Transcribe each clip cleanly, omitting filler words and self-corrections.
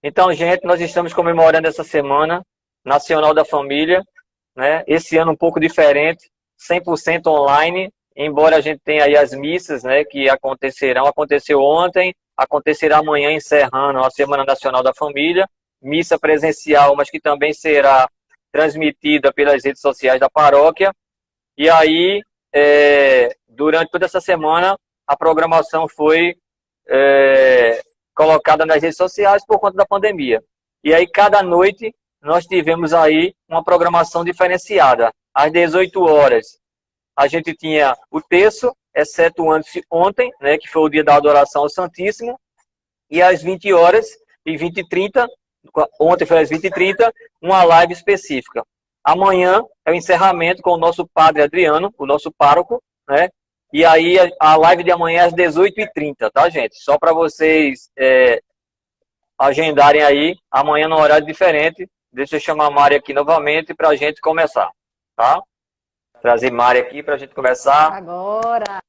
Então, gente, nós estamos comemorando essa Semana Nacional da Família, né? Esse ano um pouco diferente, 100% online, embora a gente tenha aí as missas, né, que aconteceu ontem, acontecerá amanhã encerrando a Semana Nacional da Família, missa presencial, mas que também será transmitida pelas redes sociais da paróquia. E aí, durante toda essa semana, a programação foi colocada nas redes sociais por conta da pandemia. E aí, cada noite, nós tivemos aí uma programação diferenciada. Às 18 horas, a gente tinha o terço, exceto ontem, né, que foi o dia da adoração ao Santíssimo, e às 20 horas e 20h30, ontem foi às 20h30, uma live específica. Amanhã é o encerramento com o nosso padre Adriano, o nosso pároco, né? E aí a live de amanhã é às 18h30, tá, gente? Só para vocês agendarem aí, amanhã no horário diferente. Deixa eu chamar a Mari aqui novamente para a gente começar, tá? Trazer Mari aqui para a gente começar. Agora!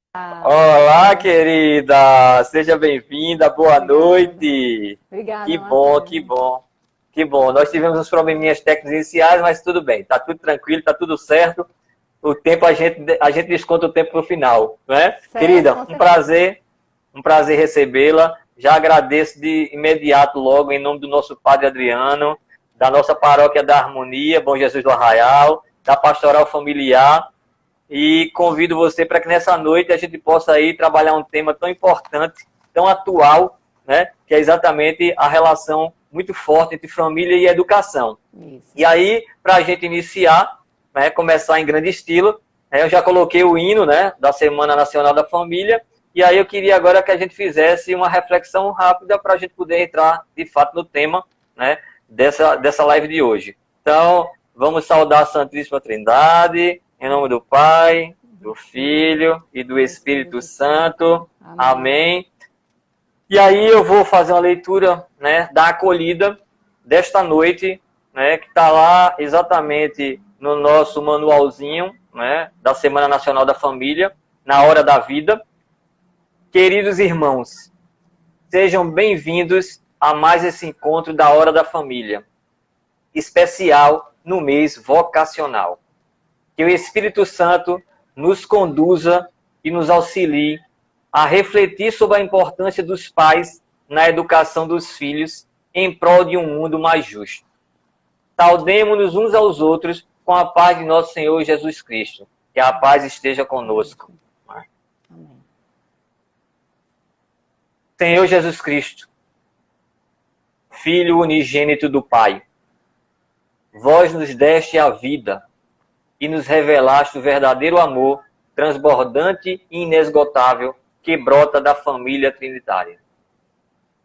Olá, querida! Seja bem-vinda, boa noite! Obrigada, Que bom, Marcelo. que bom. Que bom, nós tivemos uns probleminhas técnicos iniciais, mas tudo bem, tá tudo tranquilo, tá tudo certo. O tempo, a gente desconta o tempo pro final, né? Certo, Querida, um prazer recebê-la. Já agradeço de imediato logo, em nome do nosso Padre Adriano, da nossa Paróquia da Harmonia, Bom Jesus do Arraial, da Pastoral Familiar, e convido você para que nessa noite a gente possa aí trabalhar um tema tão importante, tão atual, né? Que é exatamente a relação muito forte entre família e educação. Isso. E aí, para a gente iniciar, né, começar em grande estilo, eu já coloquei o hino, né, da Semana Nacional da Família, e aí eu queria agora que a gente fizesse uma reflexão rápida para a gente poder entrar, de fato, no tema, né, dessa live de hoje. Então, vamos saudar a Santíssima Trindade, em nome do Pai, do Filho e do Espírito Santo. Amém. E aí eu vou fazer uma leitura, né, da acolhida desta noite, né, que está lá exatamente no nosso manualzinho, né, da Semana Nacional da Família, na hora da vida. Queridos irmãos, sejam bem-vindos a mais esse encontro da Hora da Família, especial no mês vocacional. Que o Espírito Santo nos conduza e nos auxilie a refletir sobre a importância dos pais na educação dos filhos em prol de um mundo mais justo. Saudemo-nos uns aos outros com a paz de nosso Senhor Jesus Cristo. Que a paz esteja conosco. Amém. Senhor Jesus Cristo, Filho unigênito do Pai, vós nos deste a vida e nos revelaste o verdadeiro amor transbordante e inesgotável que brota da família trinitária.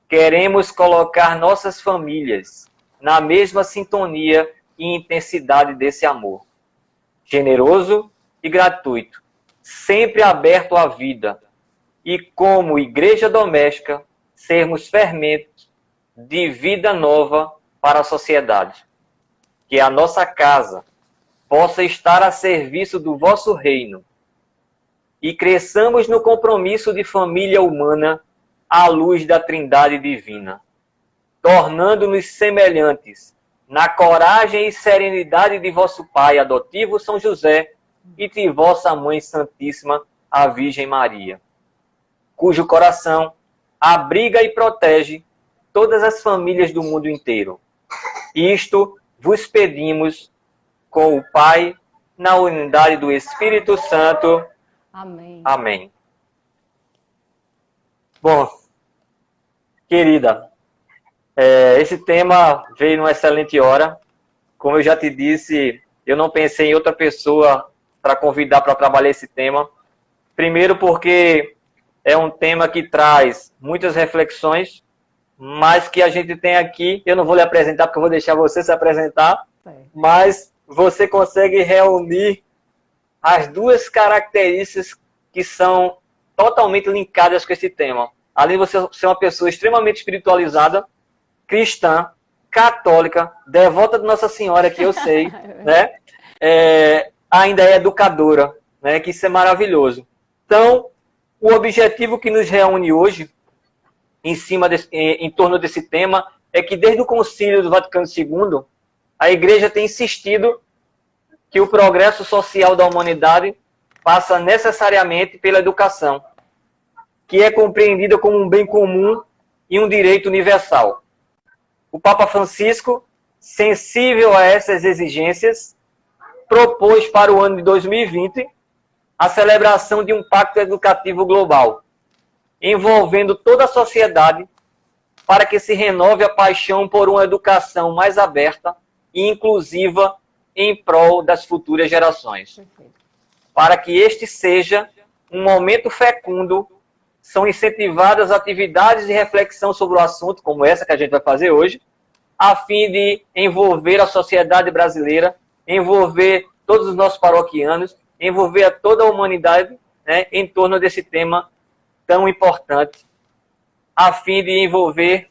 Queremos colocar nossas famílias na mesma sintonia e intensidade desse amor, generoso e gratuito, sempre aberto à vida, e como igreja doméstica, sermos fermentos de vida nova para a sociedade. Que a nossa casa possa estar a serviço do vosso reino, e cresçamos no compromisso de família humana à luz da Trindade Divina, tornando-nos semelhantes na coragem e serenidade de vosso Pai adotivo São José e de vossa Mãe Santíssima, a Virgem Maria, cujo coração abriga e protege todas as famílias do mundo inteiro. Isto vos pedimos com o Pai, na unidade do Espírito Santo. Amém. Amém. Bom, querida, esse tema veio numa excelente hora. Como eu já te disse, eu não pensei em outra pessoa para convidar para trabalhar esse tema. Primeiro porque é um tema que traz muitas reflexões, mas que a gente tem aqui, eu não vou lhe apresentar porque eu vou deixar você se apresentar, mas você consegue reunir as duas características que são totalmente linkadas com esse tema. Além de você ser uma pessoa extremamente espiritualizada, cristã, católica, devota de Nossa Senhora, que eu sei, né? Ainda é educadora, né? Que isso é maravilhoso. Então, o objetivo que nos reúne hoje, em torno desse tema, é que desde o Concílio do Vaticano II, a Igreja tem insistido que o progresso social da humanidade passa necessariamente pela educação, que é compreendida como um bem comum e um direito universal. O Papa Francisco, sensível a essas exigências, propôs para o ano de 2020 a celebração de um pacto educativo global, envolvendo toda a sociedade, para que se renove a paixão por uma educação mais aberta e inclusiva em prol das futuras gerações. Perfeito. Para que este seja um momento fecundo, são incentivadas atividades de reflexão sobre o assunto, como essa que a gente vai fazer hoje, a fim de envolver a sociedade brasileira, envolver todos os nossos paroquianos, envolver a toda a humanidade, né, em torno desse tema tão importante, a fim de envolver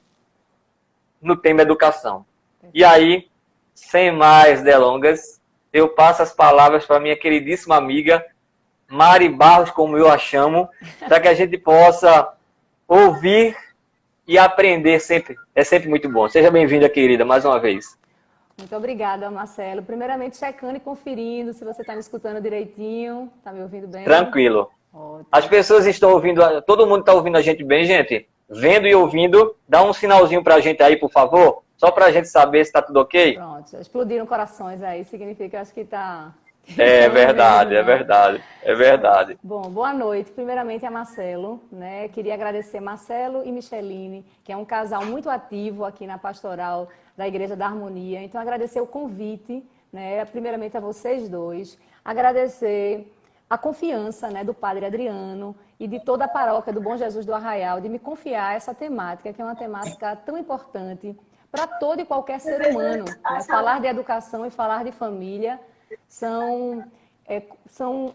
no tema educação. E aí, sem mais delongas, eu passo as palavras para minha queridíssima amiga Mari Barros, como eu a chamo, para que a gente possa ouvir e aprender sempre. É sempre muito bom. Seja bem-vinda, querida, mais uma vez. Muito obrigada, Marcelo. Primeiramente, checando e conferindo se você está me escutando direitinho. Está me ouvindo bem? Tranquilo. Ótimo. As pessoas estão ouvindo, todo mundo está ouvindo a gente bem, gente? Vendo e ouvindo, dá um sinalzinho para a gente aí, por favor, só para a gente saber se está tudo ok. Pronto, explodiram corações aí, significa, acho que está... É verdade, é verdade, é verdade. Bom, boa noite. Primeiramente a Marcelo, né? Queria agradecer Marcelo e Micheline, que é um casal muito ativo aqui na pastoral da Igreja da Harmonia. Então, agradecer o convite, né? Primeiramente a vocês dois. Agradecer a confiança, né, do Padre Adriano e de toda a paróquia do Bom Jesus do Arraial de me confiar essa temática, que é uma temática tão importante para todo e qualquer ser humano, né? Falar de educação e falar de família são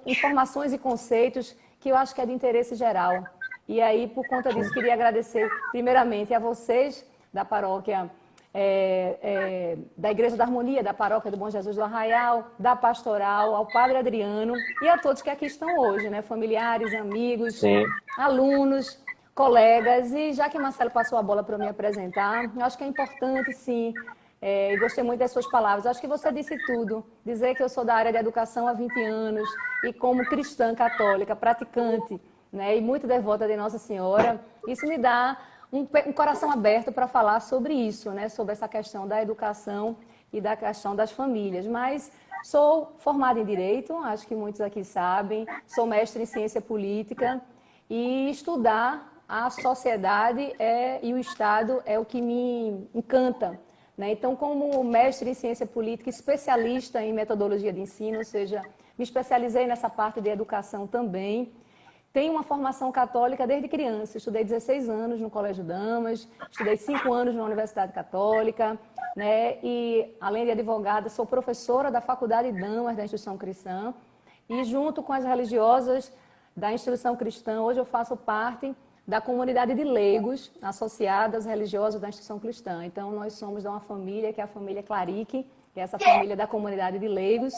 informações e conceitos que eu acho que é de interesse geral. E aí, por conta disso, queria agradecer primeiramente a vocês da paróquia, da Igreja da Harmonia, da paróquia do Bom Jesus do Arraial, da pastoral, ao Padre Adriano e a todos que aqui estão hoje, né? Familiares, amigos, Sim. alunos, colegas. E já que Marcelo passou a bola para eu me apresentar, eu acho que é importante, sim, e gostei muito das suas palavras. Acho que você disse tudo. Dizer que eu sou da área de educação há 20 anos e como cristã católica, praticante, né, e muito devota de Nossa Senhora, isso me dá um coração aberto para falar sobre isso, né, sobre essa questão da educação e da questão das famílias. Mas sou formada em Direito, acho que muitos aqui sabem, sou mestre em Ciência Política e estudar a sociedade e o Estado é o que me encanta. Então, como mestre em ciência política, especialista em metodologia de ensino, ou seja, me especializei nessa parte de educação também. Tenho uma formação católica desde criança. Estudei 16 anos no Colégio Damas, estudei 5 anos na Universidade Católica, né? E, além de advogada, sou professora da Faculdade Damas da Instituição Cristã. E, junto com as religiosas da Instituição Cristã, hoje eu faço parte da comunidade de leigos associadas religiosas da Instituição Cristã. Então, nós somos de uma família, que é a família Clarique, que é essa família da comunidade de leigos,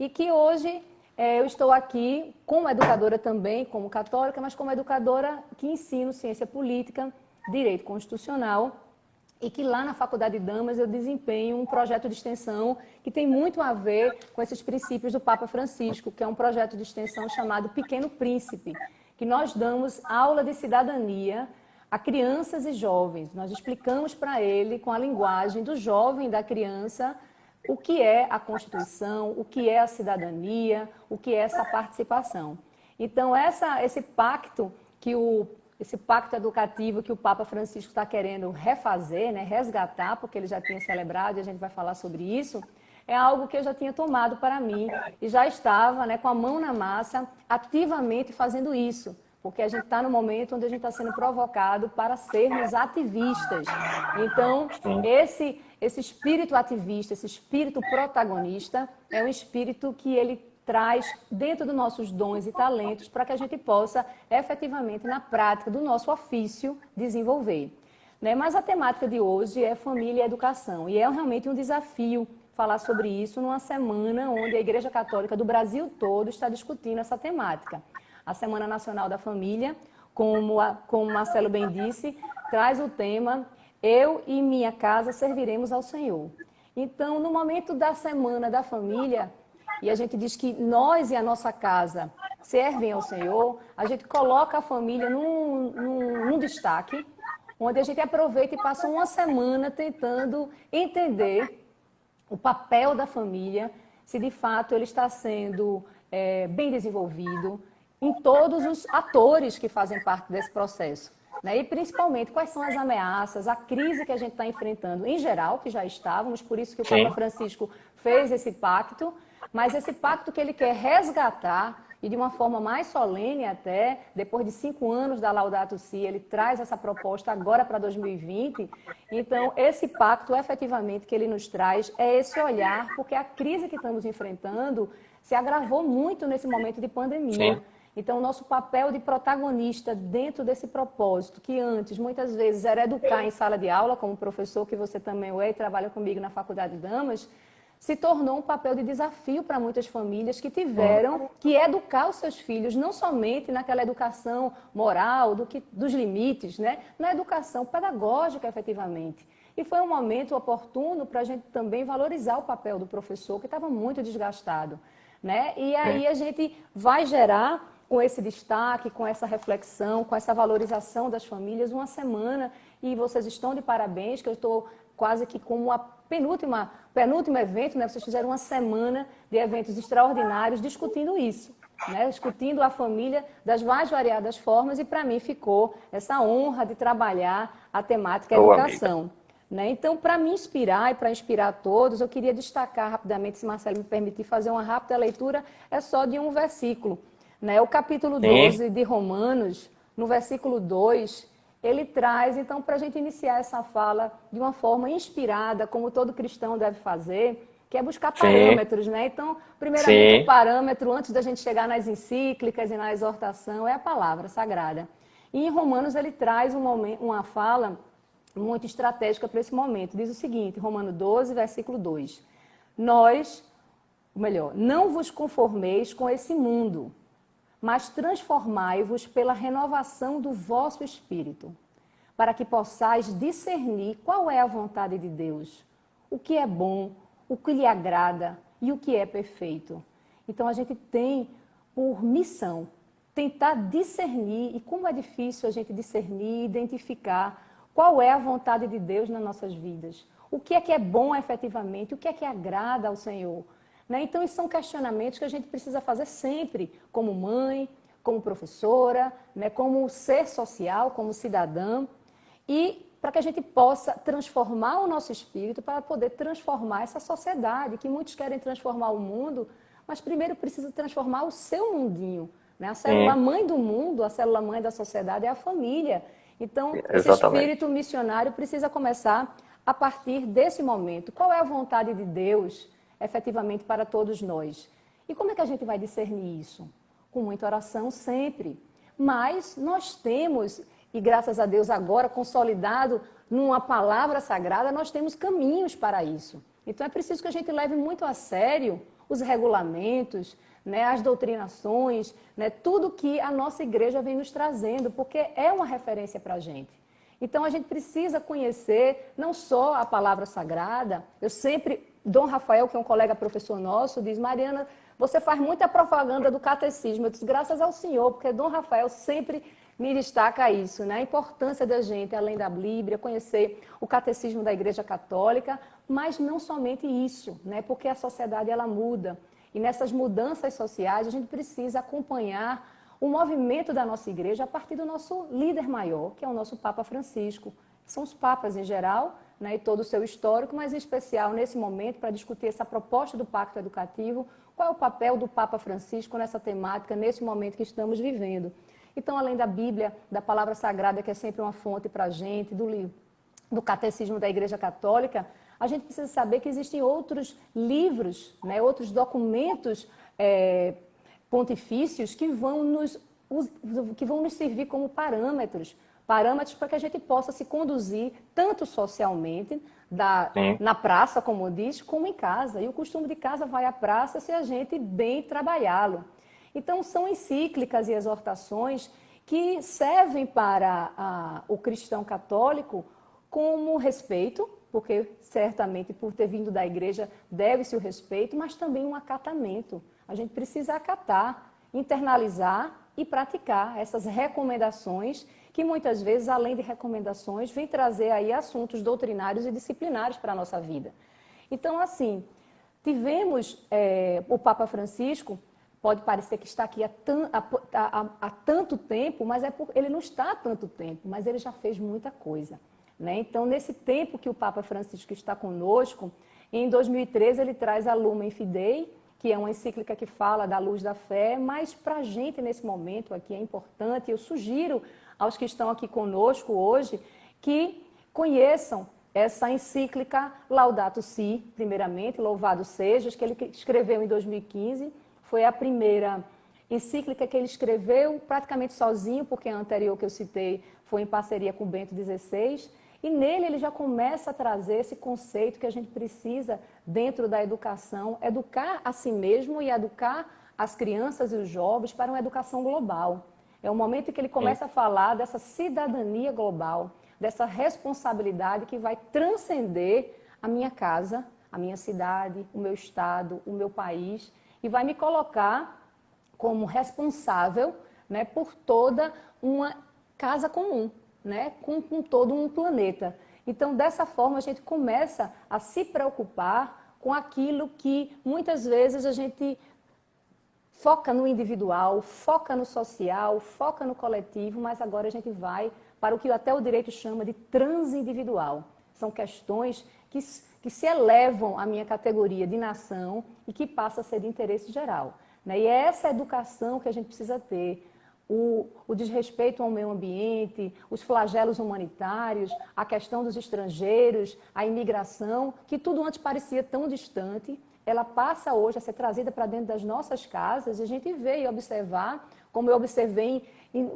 e que hoje eu estou aqui como educadora também, como católica, mas como educadora que ensino ciência política, direito constitucional, e que lá na Faculdade de Damas eu desempenho um projeto de extensão que tem muito a ver com esses princípios do Papa Francisco, que é um projeto de extensão chamado Pequeno Príncipe, que nós damos aula de cidadania a crianças e jovens. Nós explicamos para ele, com a linguagem do jovem e da criança, o que é a Constituição, o que é a cidadania, o que é essa participação. Então, esse pacto educativo que o Papa Francisco está querendo refazer, né, resgatar, porque ele já tinha celebrado e a gente vai falar sobre isso, é algo que eu já tinha tomado para mim e já estava, né, com a mão na massa, ativamente fazendo isso, porque a gente está no momento onde a gente está sendo provocado para sermos ativistas. Então, esse espírito ativista, esse espírito protagonista, é um espírito que ele traz dentro dos nossos dons e talentos para que a gente possa, efetivamente, na prática do nosso ofício, desenvolver. Mas a temática de hoje é família e educação, e é realmente um desafio falar sobre isso numa semana onde a Igreja Católica do Brasil todo está discutindo essa temática. A Semana Nacional da Família, como o Marcelo bem disse, traz o tema eu e minha casa serviremos ao Senhor. Então, no momento da semana da família, e a gente diz que nós e a nossa casa servem ao Senhor, a gente coloca a família num destaque, onde a gente aproveita e passa uma semana tentando entender o papel da família, se de fato ele está sendo bem desenvolvido em todos os atores que fazem parte desse processo. Né? E principalmente quais são as ameaças, a crise que a gente está enfrentando em geral, que já estávamos, por isso que o Papa Francisco fez esse pacto, mas esse pacto que ele quer resgatar e de uma forma mais solene até, depois de 5 anos da Laudato Si, ele traz essa proposta agora para 2020. Então, esse pacto, efetivamente, que ele nos traz é esse olhar, porque a crise que estamos enfrentando se agravou muito nesse momento de pandemia. Sim. Então, o nosso papel de protagonista dentro desse propósito, que antes, muitas vezes, era educar em sala de aula, como professor, que você também é e trabalha comigo na Faculdade de Damas, se tornou um papel de desafio para muitas famílias que tiveram que educar os seus filhos, não somente naquela educação moral, dos limites, né? Na educação pedagógica, efetivamente. E foi um momento oportuno para a gente também valorizar o papel do professor, que estava muito desgastado, né? E aí a gente vai gerar, com esse destaque, com essa reflexão, com essa valorização das famílias, uma semana, e vocês estão de parabéns, que eu estou quase que como a penúltimo evento, né? Vocês fizeram uma semana de eventos extraordinários discutindo isso, né? Discutindo a família das mais variadas formas, e para mim ficou essa honra de trabalhar a temática educação. Né? Então, para me inspirar e para inspirar todos, eu queria destacar rapidamente, se Marcelo me permitir fazer uma rápida leitura, é só de um versículo. Né? O capítulo 12 de Romanos, no versículo 2, ele traz, então, para a gente iniciar essa fala de uma forma inspirada, como todo cristão deve fazer, que é buscar parâmetros, né? Então, primeiramente, o parâmetro, antes da gente chegar nas encíclicas e na exortação, é a palavra sagrada. E em Romanos ele traz uma fala muito estratégica para esse momento. Diz o seguinte, Romanos 12, versículo 2. Não vos conformeis com esse mundo, mas transformai-vos pela renovação do vosso espírito, para que possais discernir qual é a vontade de Deus, o que é bom, o que lhe agrada e o que é perfeito. Então, a gente tem por missão tentar discernir, e como é difícil a gente discernir, identificar qual é a vontade de Deus nas nossas vidas, o que é bom efetivamente, o que agrada ao Senhor. Né? Então, esses são questionamentos que a gente precisa fazer sempre, como mãe, como professora, né? Como ser social, como cidadã, e para que a gente possa transformar o nosso espírito, para poder transformar essa sociedade, que muitos querem transformar o mundo, mas primeiro precisa transformar o seu mundinho. Né? A célula mãe do mundo, a célula mãe da sociedade é a família. Então, esse espírito missionário precisa começar a partir desse momento. Qual é a vontade de Deus, efetivamente, para todos nós? E como é que a gente vai discernir isso? Com muita oração sempre. Mas nós temos, e graças a Deus agora, consolidado numa palavra sagrada, nós temos caminhos para isso. Então é preciso que a gente leve muito a sério os regulamentos, né, as doutrinações, né, tudo que a nossa igreja vem nos trazendo, porque é uma referência para a gente. Então a gente precisa conhecer não só a palavra sagrada. Eu sempre, Dom Rafael, que é um colega professor nosso, diz: Mariana, você faz muita propaganda do catecismo. Eu disse: graças ao Senhor, porque Dom Rafael sempre me destaca isso, né? A importância da gente, além da Bíblia, conhecer o catecismo da Igreja Católica, mas não somente isso, né? Porque a sociedade ela muda. E nessas mudanças sociais, a gente precisa acompanhar o movimento da nossa igreja a partir do nosso líder maior, que é o nosso Papa Francisco. São os papas em geral, né, e todo o seu histórico, mas em especial nesse momento, para discutir essa proposta do Pacto Educativo, qual é o papel do Papa Francisco nessa temática, nesse momento que estamos vivendo. Então, além da Bíblia, da Palavra Sagrada, que é sempre uma fonte para a gente, do Catecismo da Igreja Católica, a gente precisa saber que existem outros livros, né, outros documentos pontifícios que vão nos servir como parâmetros para que a gente possa se conduzir tanto socialmente, na praça, como diz, como em casa. E o costume de casa vai à praça se a gente bem trabalhá-lo. Então, são encíclicas e exortações que servem para o cristão católico como respeito, porque certamente por ter vindo da igreja deve-se o respeito, mas também um acatamento. A gente precisa acatar, internalizar e praticar essas recomendações que muitas vezes, além de recomendações, vem trazer aí assuntos doutrinários e disciplinares para a nossa vida. Então, assim, tivemos o Papa Francisco, pode parecer que está aqui há tanto tempo, mas ele não está há tanto tempo, mas ele já fez muita coisa. Né? Então, nesse tempo que o Papa Francisco está conosco, em 2013 ele traz a Lumen Fidei, que é uma encíclica que fala da luz da fé, mas para a gente nesse momento aqui é importante, eu sugiro aos que estão aqui conosco hoje que conheçam essa encíclica Laudato Si, primeiramente, Louvado Sejas, que ele escreveu em 2015, foi a primeira encíclica que ele escreveu praticamente sozinho, porque a anterior que eu citei foi em parceria com Bento XVI, e nele ele já começa a trazer esse conceito que a gente precisa, dentro da educação, educar a si mesmo e educar as crianças e os jovens para uma educação global. É o momento em que ele começa a falar dessa cidadania global, dessa responsabilidade que vai transcender a minha casa, a minha cidade, o meu estado, o meu país, e vai me colocar como responsável, né, por toda uma casa comum, né, com todo um planeta. Então, dessa forma, a gente começa a se preocupar com aquilo que muitas vezes a gente foca no individual, foca no social, foca no coletivo, mas agora a gente vai para o que até o direito chama de transindividual. São questões que se elevam à minha categoria de nação e que passa a ser de interesse geral. Né? E é essa educação que a gente precisa ter. O desrespeito ao meio ambiente, os flagelos humanitários, a questão dos estrangeiros, a imigração, que tudo antes parecia tão distante, ela passa hoje a ser trazida para dentro das nossas casas e a gente vê e observar, como eu observei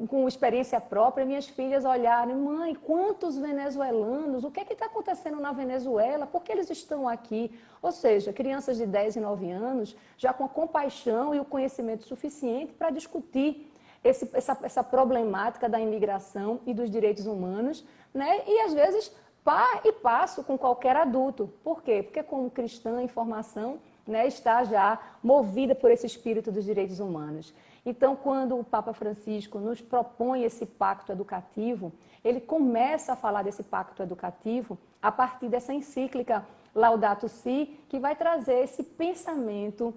com experiência própria, minhas filhas olharem, mãe, quantos venezuelanos, o que está acontecendo na Venezuela, por que eles estão aqui? Ou seja, crianças de 10 e 9 anos, já com a compaixão e o conhecimento suficiente para discutir essa problemática da imigração e dos direitos humanos, né? E às vezes par e passo com qualquer adulto. Por quê? Porque como cristã, em formação, né, está já movida por esse espírito dos direitos humanos. Então, quando o Papa Francisco nos propõe esse pacto educativo, ele começa a falar desse pacto educativo a partir dessa encíclica Laudato Si, que vai trazer esse pensamento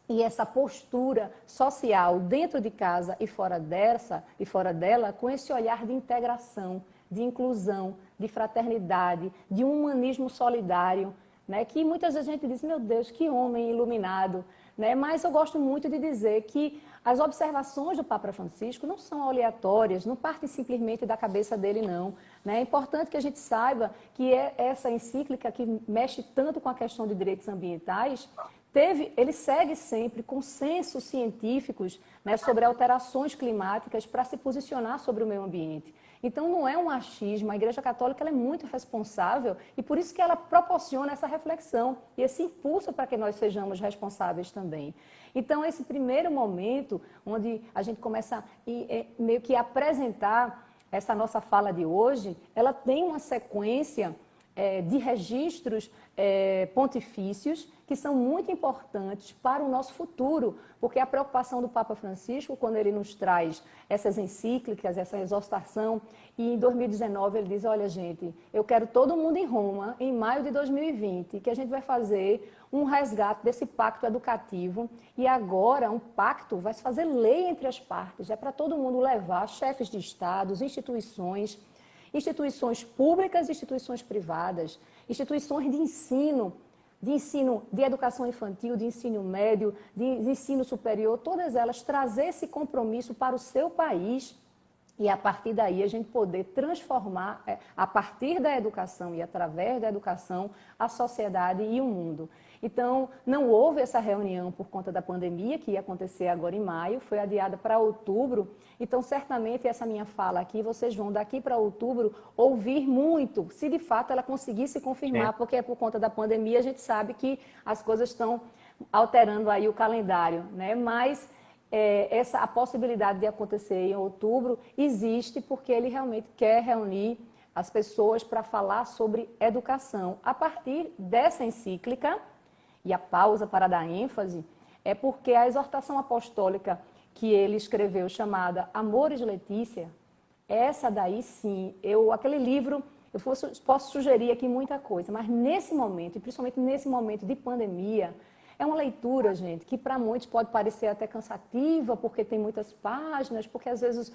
e essa postura social dentro de casa e fora dela, com esse olhar de integração, de inclusão, de fraternidade, de um humanismo solidário, né? Que muitas vezes a gente diz, meu Deus, que homem iluminado, né? Mas eu gosto muito de dizer que as observações do Papa Francisco não são aleatórias, não partem simplesmente da cabeça dele, não. Né? É importante que a gente saiba que essa encíclica que mexe tanto com a questão de direitos ambientais, ele segue sempre consensos científicos, né, sobre alterações climáticas para se posicionar sobre o meio ambiente. Então, não é um achismo, a Igreja Católica ela é muito responsável e por isso que ela proporciona essa reflexão e esse impulso para que nós sejamos responsáveis também. Então, esse primeiro momento, onde a gente começa a meio que apresentar essa nossa fala de hoje, ela tem uma sequência de registros pontifícios que são muito importantes para o nosso futuro, porque a preocupação do Papa Francisco, quando ele nos traz essas encíclicas, essa exortação, e em 2019 ele diz, olha gente, eu quero todo mundo em Roma, em maio de 2020, que a gente vai fazer um resgate desse pacto educativo, e agora um pacto vai se fazer lei entre as partes, é para todo mundo levar chefes de estados, instituições públicas e instituições privadas, instituições de ensino, de educação infantil, de ensino médio, de ensino superior, todas elas trazer esse compromisso para o seu país e a partir daí a gente poder transformar, a partir da educação e através da educação, a sociedade e o mundo. Então, não houve essa reunião por conta da pandemia, que ia acontecer agora em maio, foi adiada para outubro. Então, certamente, essa minha fala aqui, vocês vão daqui para outubro ouvir muito, se de fato ela conseguir se confirmar, porque é por conta da pandemia, a gente sabe que as coisas estão alterando aí o calendário, né? Mas a possibilidade de acontecer em outubro existe porque ele realmente quer reunir as pessoas para falar sobre educação. A partir dessa encíclica, e a pausa para dar ênfase, é porque a exortação apostólica que ele escreveu, chamada Amores Letícia, essa daí sim, aquele livro, posso sugerir aqui muita coisa, mas nesse momento, e principalmente nesse momento de pandemia, é uma leitura, gente, que para muitos pode parecer até cansativa, porque tem muitas páginas, porque às vezes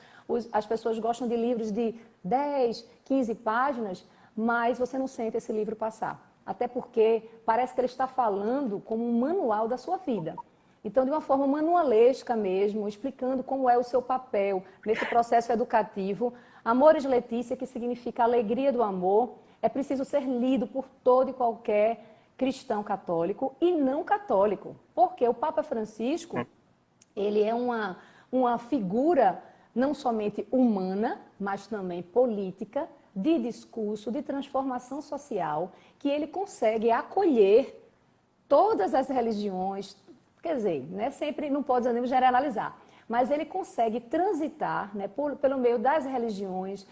as pessoas gostam de livros de 10, 15 páginas, mas você não sente esse livro passar. Até porque parece que ele está falando como um manual da sua vida. Então, de uma forma manualesca mesmo, explicando como é o seu papel nesse processo educativo. Amores Letícia, que significa alegria do amor, é preciso ser lido por todo e qualquer cristão católico e não católico. Porque o Papa Francisco, ele é uma figura não somente humana, mas também política, de discurso, de transformação social, que ele consegue acolher todas as religiões. Quer dizer, né, sempre não podemos generalizar, mas ele consegue transitar, né, pelo meio das religiões,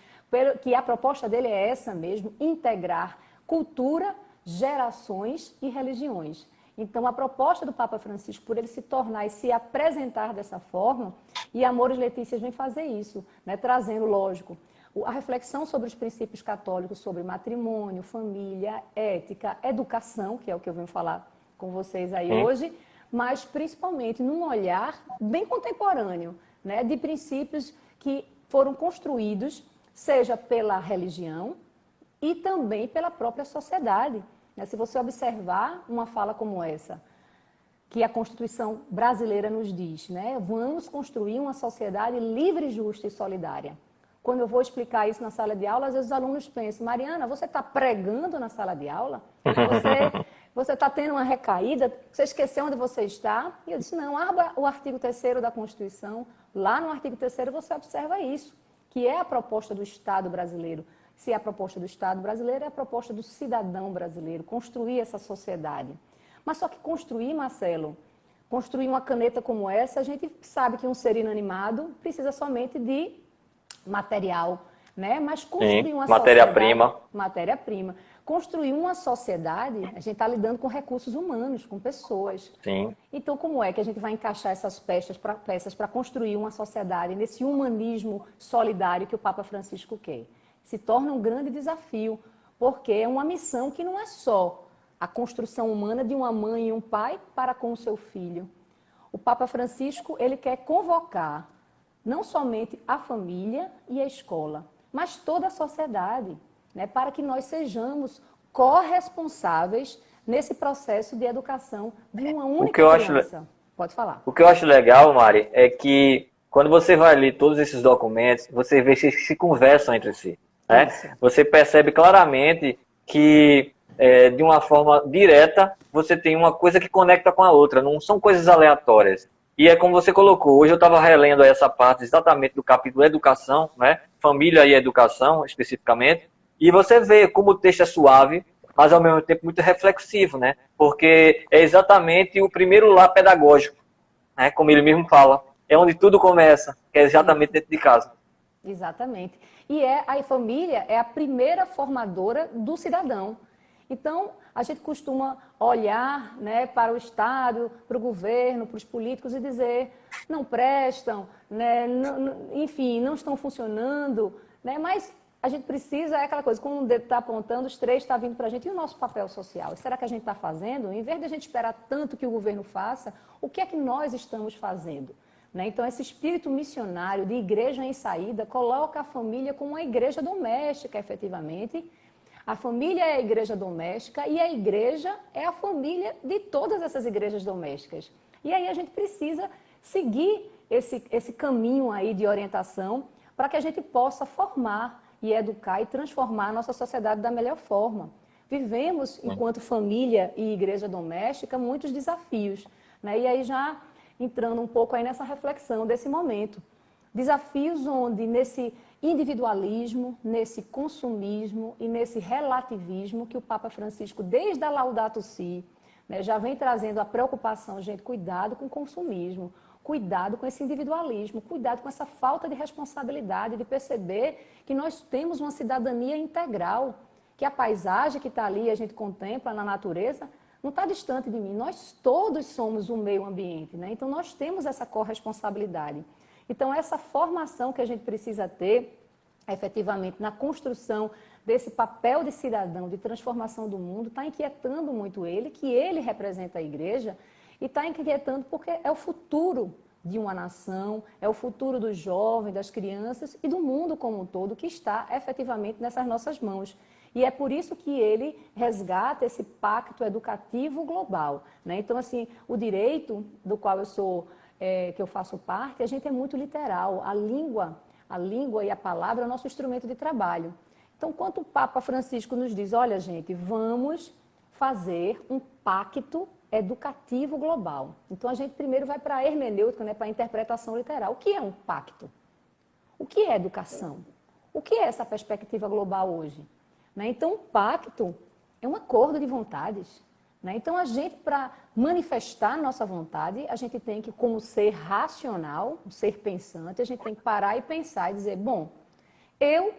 que a proposta dele é essa mesmo, integrar cultura, gerações e religiões. Então, a proposta do Papa Francisco, por ele se tornar e se apresentar dessa forma, e Amores Letícias vem fazer isso, né, trazendo, lógico, a reflexão sobre os princípios católicos, sobre matrimônio, família, ética, educação, que é o que eu venho falar com vocês aí hoje, mas principalmente num olhar bem contemporâneo, né, de princípios que foram construídos, seja pela religião e também pela própria sociedade. Se você observar uma fala como essa, que a Constituição brasileira nos diz, né, vamos construir uma sociedade livre, justa e solidária. Quando eu vou explicar isso na sala de aula, às vezes os alunos pensam, Mariana, você está pregando na sala de aula? Você está tendo uma recaída? Você esqueceu onde você está? E eu disse, não, abra o artigo 3º da Constituição. Lá no artigo 3º você observa isso, que é a proposta do Estado brasileiro. Se é a proposta do Estado brasileiro, é a proposta do cidadão brasileiro, construir essa sociedade. Mas só que construir, Marcelo, construir uma caneta como essa, a gente sabe que um ser inanimado precisa somente de material, né? Mas construir uma matéria-prima. Matéria-prima. Construir uma sociedade, a gente está lidando com recursos humanos, com pessoas. Sim. Então, como é que a gente vai encaixar essas peças para construir uma sociedade nesse humanismo solidário que o Papa Francisco quer? Se torna um grande desafio, porque é uma missão que não é só a construção humana de uma mãe e um pai para com o seu filho. O Papa Francisco, ele quer convocar não somente a família e a escola, mas toda a sociedade, né, para que nós sejamos corresponsáveis nesse processo de educação de uma única criança. Pode falar. O que eu acho legal, Mari, é que quando você vai ler todos esses documentos, você vê que se conversam entre si. Né? Você percebe claramente que, de uma forma direta, você tem uma coisa que conecta com a outra, não são coisas aleatórias. E é como você colocou, hoje eu estava relendo essa parte exatamente do capítulo Educação, né? Família e Educação, especificamente, e você vê como o texto é suave, mas ao mesmo tempo muito reflexivo, né? Porque é exatamente o primeiro lar pedagógico, né? Como ele mesmo fala, é onde tudo começa, que é exatamente dentro de casa. Exatamente. E a família é a primeira formadora do cidadão. Então, a gente costuma olhar, né, para o Estado, para o governo, para os políticos e dizer, não prestam, né, enfim, não estão funcionando, né, mas a gente precisa, é aquela coisa, quando o dedo está apontando, os três estão vindo para a gente, e o nosso papel social? Será que a gente está fazendo? Em vez de a gente esperar tanto que o governo faça, o que é que nós estamos fazendo? Né? Então, esse espírito missionário de igreja em saída coloca a família como uma igreja doméstica, efetivamente. A família é a igreja doméstica e a igreja é a família de todas essas igrejas domésticas. E aí a gente precisa seguir esse caminho aí de orientação para que a gente possa formar e educar e transformar a nossa sociedade da melhor forma. Vivemos, enquanto família e igreja doméstica, muitos desafios, né? E aí já entrando um pouco aí nessa reflexão desse momento. Desafios onde nesse individualismo, nesse consumismo e nesse relativismo que o Papa Francisco, desde a Laudato Si, né, já vem trazendo a preocupação, gente, cuidado com o consumismo, cuidado com esse individualismo, cuidado com essa falta de responsabilidade, de perceber que nós temos uma cidadania integral, que a paisagem que está ali, a gente contempla na natureza, não está distante de mim. Nós todos somos o meio ambiente, né? Então, nós temos essa corresponsabilidade. Então, essa formação que a gente precisa ter, efetivamente, na construção desse papel de cidadão, de transformação do mundo, está inquietando muito ele, que ele representa a igreja, e está inquietando porque é o futuro de uma nação, é o futuro dos jovens, das crianças e do mundo como um todo, que está efetivamente nessas nossas mãos. E é por isso que ele resgata esse pacto educativo global, né? Então, assim, o direito do qual que eu faço parte, a gente é muito literal. A língua e a palavra é o nosso instrumento de trabalho. Então, quando o Papa Francisco nos diz, olha, gente, vamos fazer um pacto educativo global. Então, a gente primeiro vai para a hermenêutica, né, para a interpretação literal. O que é um pacto? O que é educação? O que é essa perspectiva global hoje? Né? Então, o pacto é um acordo de vontades. Né? Então, a gente, para manifestar nossa vontade, a gente tem que, como ser racional, um ser pensante, a gente tem que parar e pensar e dizer, bom, eu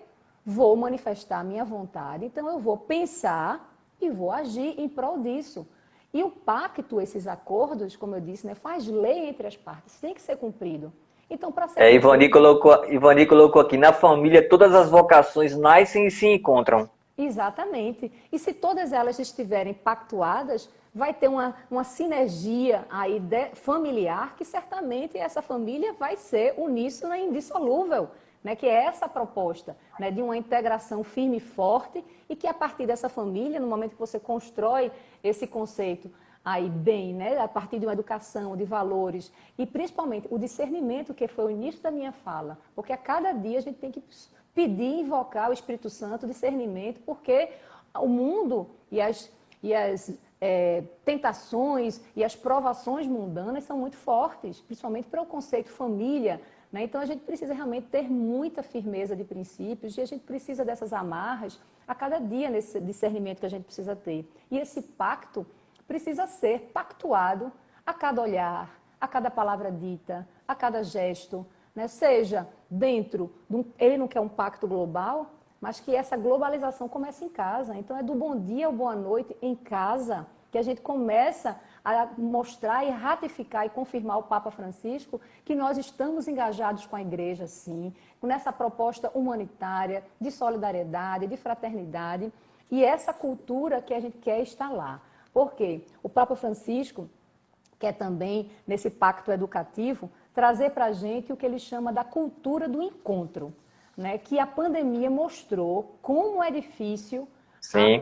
vou manifestar a minha vontade, então eu vou pensar e vou agir em prol disso. E o pacto, esses acordos, como eu disse, né, faz lei entre as partes, tem que ser cumprido. Então, para ser Ivani colocou aqui, na família todas as vocações nascem e se encontram. Exatamente. E se todas elas estiverem pactuadas, vai ter uma sinergia aí familiar, que certamente essa família vai ser uníssona e indissolúvel, né? Que é essa proposta, né? De uma integração firme e forte, e que a partir dessa família, no momento que você constrói esse conceito aí bem, né? A partir de uma educação, de valores, e principalmente o discernimento, que foi o início da minha fala, porque a cada dia a gente tem que pedir e invocar o Espírito Santo, discernimento, porque o mundo e as tentações e as provações mundanas são muito fortes, principalmente para o conceito família, né? Então a gente precisa realmente ter muita firmeza de princípios e a gente precisa dessas amarras a cada dia nesse discernimento que a gente precisa ter. E esse pacto precisa ser pactuado a cada olhar, a cada palavra dita, a cada gesto, né? Seja dentro, ele não quer um pacto global, mas que essa globalização comece em casa. Então é do bom dia ao boa noite em casa que a gente começa a mostrar e ratificar e confirmar o Papa Francisco que nós estamos engajados com a igreja, sim, nessa proposta humanitária, de solidariedade, de fraternidade, e essa cultura que a gente quer instalar. Por quê? O Papa Francisco quer também, nesse pacto educativo, trazer para a gente o que ele chama da cultura do encontro, né? Que a pandemia mostrou como é difícil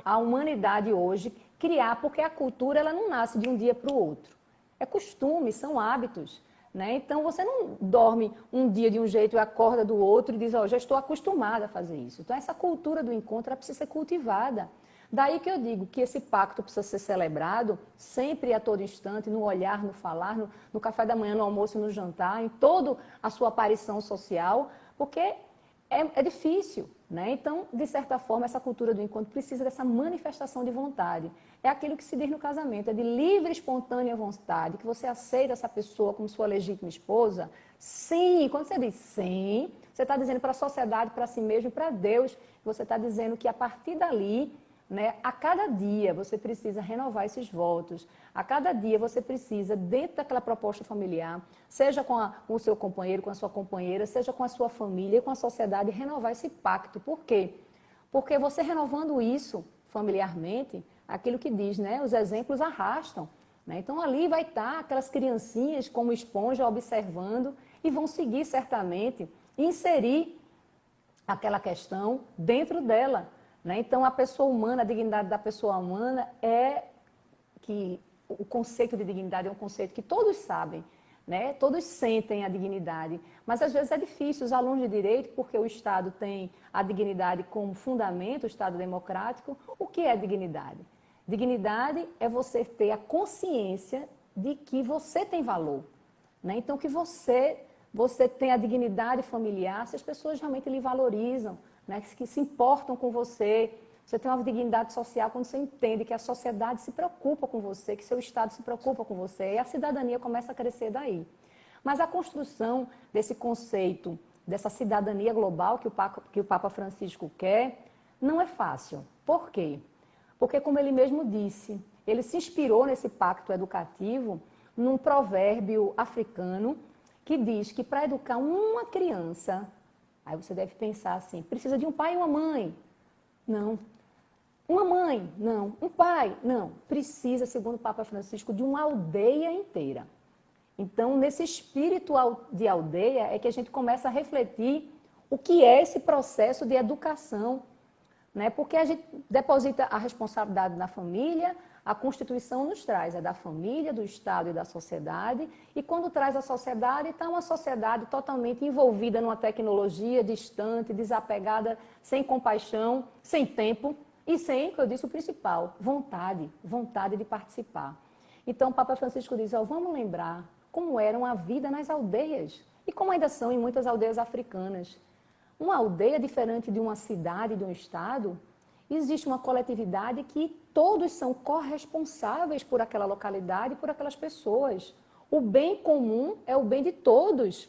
a humanidade hoje criar, porque a cultura ela não nasce de um dia para o outro. É costume, são hábitos. Né? Então, você não dorme um dia de um jeito e acorda do outro e diz, já estou acostumada a fazer isso. Então, essa cultura do encontro ela precisa ser cultivada. Daí que eu digo que esse pacto precisa ser celebrado sempre e a todo instante, no olhar, no falar, no café da manhã, no almoço, no jantar, em toda a sua aparição social, porque é difícil, né? Então, de certa forma, essa cultura do encontro precisa dessa manifestação de vontade. É aquilo que se diz no casamento, é de livre, espontânea vontade, que você aceita essa pessoa como sua legítima esposa. Sim, quando você diz sim, você está dizendo para a sociedade, para si mesmo e para Deus, você está dizendo que a partir dali, né, a cada dia você precisa renovar esses votos, a cada dia você precisa, dentro daquela proposta familiar, seja com o seu companheiro, com a sua companheira, seja com a sua família, com a sociedade, renovar esse pacto. Por quê? Porque você renovando isso familiarmente, aquilo que diz, né, os exemplos arrastam. Né? Então ali vai estar aquelas criancinhas como esponja observando e vão seguir certamente, inserir aquela questão dentro dela. Né? Então, a pessoa humana, a dignidade da pessoa humana é que o conceito de dignidade é um conceito que todos sabem, né? Todos sentem a dignidade, mas às vezes é difícil. Os alunos de direito, porque o Estado tem a dignidade como fundamento, o Estado democrático. O que é dignidade? Dignidade é você ter a consciência de que você tem valor, né? Então, que você tem a dignidade familiar, se as pessoas realmente lhe valorizam, né, que se importam com você. Você tem uma dignidade social quando você entende que a sociedade se preocupa com você, que seu Estado se preocupa com você, e a cidadania começa a crescer daí. Mas a construção desse conceito, dessa cidadania global que o Papa Francisco quer, não é fácil. Por quê? Porque, como ele mesmo disse, ele se inspirou nesse pacto educativo num provérbio africano que diz que para educar uma criança, aí você deve pensar assim, precisa de um pai e uma mãe. Não. Uma mãe? Não. Um pai? Não. Precisa, segundo o Papa Francisco, de uma aldeia inteira. Então, nesse espírito de aldeia é que a gente começa a refletir o que é esse processo de educação, né? Porque a gente deposita a responsabilidade na família, a Constituição nos traz, é da família, do Estado e da sociedade, e quando traz a sociedade, está uma sociedade totalmente envolvida numa tecnologia distante, desapegada, sem compaixão, sem tempo e sem, como eu disse, o principal, vontade de participar. Então, o Papa Francisco diz, vamos lembrar como era a vida nas aldeias, e como ainda são em muitas aldeias africanas. Uma aldeia, diferente de uma cidade, de um estado, existe uma coletividade que todos são corresponsáveis por aquela localidade, por aquelas pessoas. O bem comum é o bem de todos,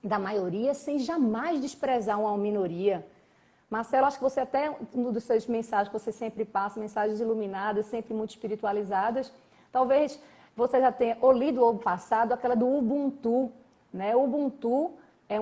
da maioria, sem jamais desprezar uma minoria. Marcelo, acho que você até, um dos seus mensagens que você sempre passa, mensagens iluminadas, sempre muito espiritualizadas, talvez você já tenha ou lido ou passado aquela do Ubuntu, né? O Ubuntu é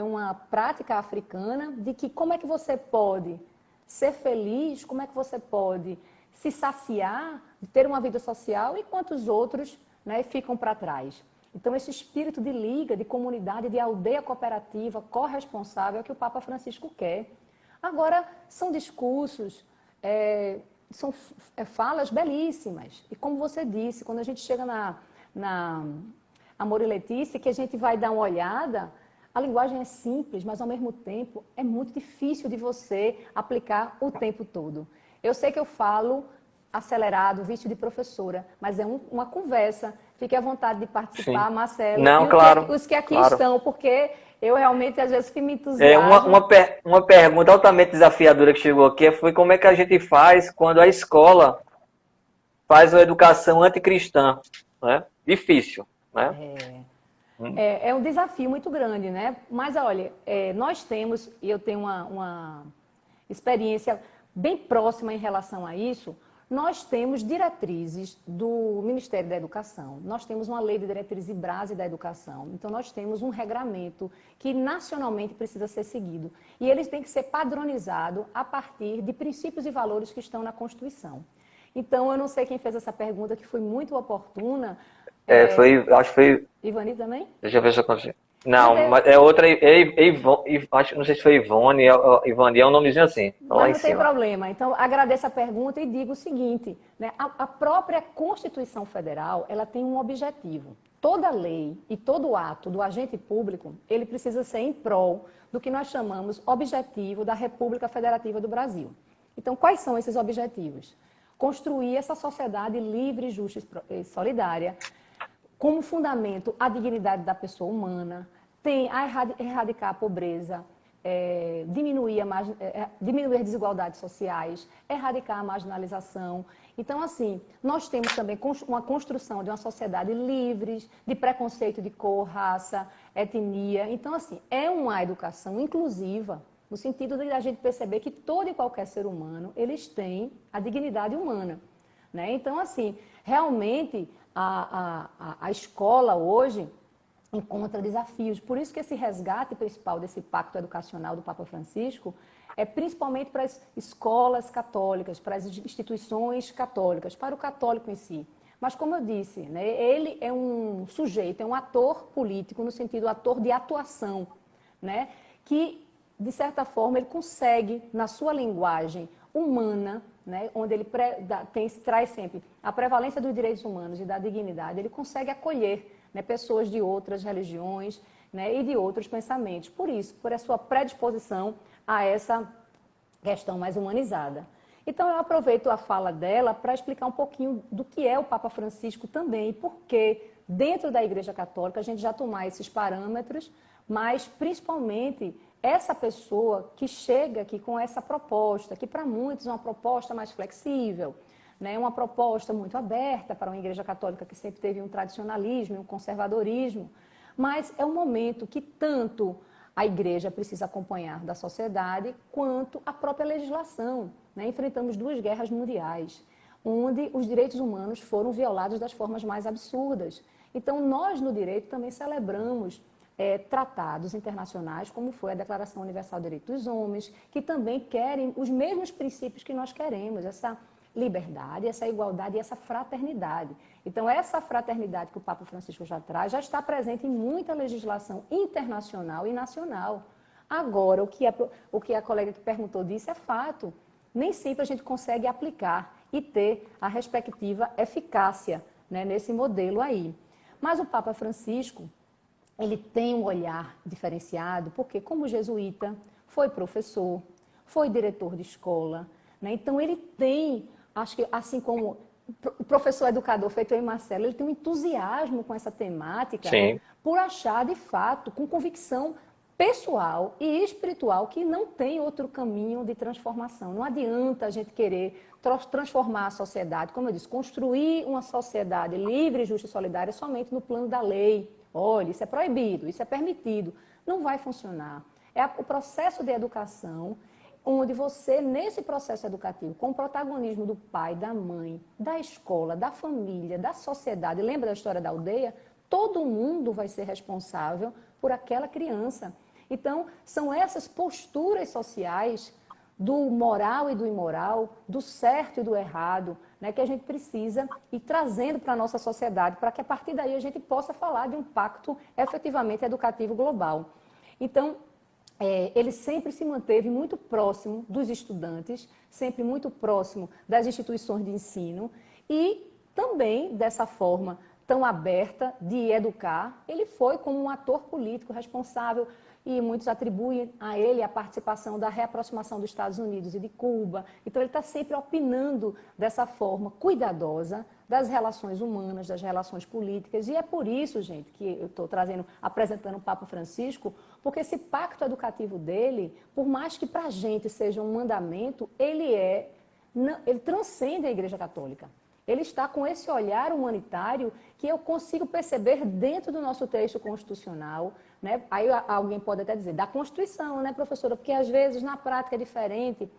uma prática africana de que como é que você pode ser feliz, como é que você pode se saciar, ter uma vida social, enquanto os outros, né, ficam para trás. Então, esse espírito de liga, de comunidade, de aldeia cooperativa, corresponsável, é o que o Papa Francisco quer. Agora, são discursos, são falas belíssimas. E como você disse, quando a gente chega na Amor e Letícia, que a gente vai dar uma olhada, a linguagem é simples, mas ao mesmo tempo é muito difícil de você aplicar o tempo todo. Eu sei que eu falo acelerado, vício de professora, mas é uma conversa. Fique à vontade de participar, sim, Marcelo. Não, e claro. Os que aqui claro. estão, porque eu realmente às vezes me entusiasmo. Uma pergunta altamente desafiadora que chegou aqui foi como é que a gente faz quando a escola faz uma educação anticristã, né? Difícil, né? É um desafio muito grande, né? Mas olha, nós temos, e eu tenho uma experiência bem próxima em relação a isso, nós temos diretrizes do Ministério da Educação, nós temos uma lei de diretriz e base da educação, então nós temos um regramento que nacionalmente precisa ser seguido. E eles têm que ser padronizados a partir de princípios e valores que estão na Constituição. Então, eu não sei quem fez essa pergunta, que foi muito oportuna. Acho que foi... Ivani também? Deixa eu ver se eu consigo. Não, mas é outra, acho, não sei se foi Ivone, Ivani, é um nomezinho assim. Mas não tem problema. Então, agradeço a pergunta e digo o seguinte, né? A própria Constituição Federal, ela tem um objetivo. Toda lei e todo ato do agente público, ele precisa ser em prol do que nós chamamos objetivo da República Federativa do Brasil. Então, quais são esses objetivos? Construir essa sociedade livre, justa e solidária, como fundamento a dignidade da pessoa humana, tem a erradicar a pobreza, diminuir as desigualdades sociais, erradicar a marginalização. Então, assim, nós temos também uma construção de uma sociedade livre de preconceito de cor, raça, etnia. Então, assim, é uma educação inclusiva, no sentido de a gente perceber que todo e qualquer ser humano, eles têm a dignidade humana, né? Então, assim, realmente a escola hoje encontra desafios. Por isso que esse resgate principal desse pacto educacional do Papa Francisco é principalmente para as escolas católicas, para as instituições católicas, para o católico em si. Mas, como eu disse, né, ele é um sujeito, é um ator político, no sentido ator de atuação, né, que, de certa forma, ele consegue, na sua linguagem humana, né, onde ele traz sempre a prevalência dos direitos humanos e da dignidade, ele consegue acolher, né, pessoas de outras religiões, né, e de outros pensamentos. Por isso, por a sua predisposição a essa questão mais humanizada. Então, eu aproveito a fala dela para explicar um pouquinho do que é o Papa Francisco também e por que, dentro da Igreja Católica, a gente já tomar esses parâmetros, mas, principalmente, essa pessoa que chega aqui com essa proposta, que para muitos é uma proposta mais flexível, né, uma proposta muito aberta para uma igreja católica que sempre teve um tradicionalismo, um conservadorismo, mas é um momento que tanto a igreja precisa acompanhar da sociedade, quanto a própria legislação, né? Enfrentamos 2 guerras mundiais, onde os direitos humanos foram violados das formas mais absurdas. Então, nós no direito também celebramos tratados internacionais, como foi a Declaração Universal dos Direitos dos Homens, que também querem os mesmos princípios que nós queremos, essa liberdade, essa igualdade e essa fraternidade. Então, essa fraternidade que o Papa Francisco já traz, já está presente em muita legislação internacional e nacional. Agora, o que a colega que perguntou disse é fato. Nem sempre a gente consegue aplicar e ter a respectiva eficácia, né, nesse modelo aí. Mas o Papa Francisco, ele tem um olhar diferenciado, porque como jesuíta, foi professor, foi diretor de escola, né? Então ele tem, acho que assim como o professor educador feito eu e Marcelo, ele tem um entusiasmo com essa temática, Sim. por achar de fato, com convicção pessoal e espiritual, que não tem outro caminho de transformação. Não adianta a gente querer transformar a sociedade, como eu disse, construir uma sociedade livre, justa e solidária somente no plano da lei. Olha, isso é proibido, isso é permitido. Não vai funcionar. É o processo de educação, onde você, nesse processo educativo, com o protagonismo do pai, da mãe, da escola, da família, da sociedade, lembra da história da aldeia? Todo mundo vai ser responsável por aquela criança. Então, são essas posturas sociais do moral e do imoral, do certo e do errado, né, que a gente precisa ir trazendo para a nossa sociedade, para que a partir daí a gente possa falar de um pacto efetivamente educativo global. Então, ele sempre se manteve muito próximo dos estudantes, sempre muito próximo das instituições de ensino e também, dessa forma tão aberta de educar, ele foi como um ator político responsável e muitos atribuem a ele a participação da reaproximação dos Estados Unidos e de Cuba. Então, ele está sempre opinando dessa forma cuidadosa das relações humanas, das relações políticas. E é por isso, gente, que eu estou apresentando o Papa Francisco, porque esse pacto educativo dele, por mais que para a gente seja um mandamento, ele transcende a Igreja Católica. Ele está com esse olhar humanitário que eu consigo perceber dentro do nosso texto constitucional, né? Aí alguém pode até dizer, da Constituição, né, professora? Porque às vezes na prática é diferente.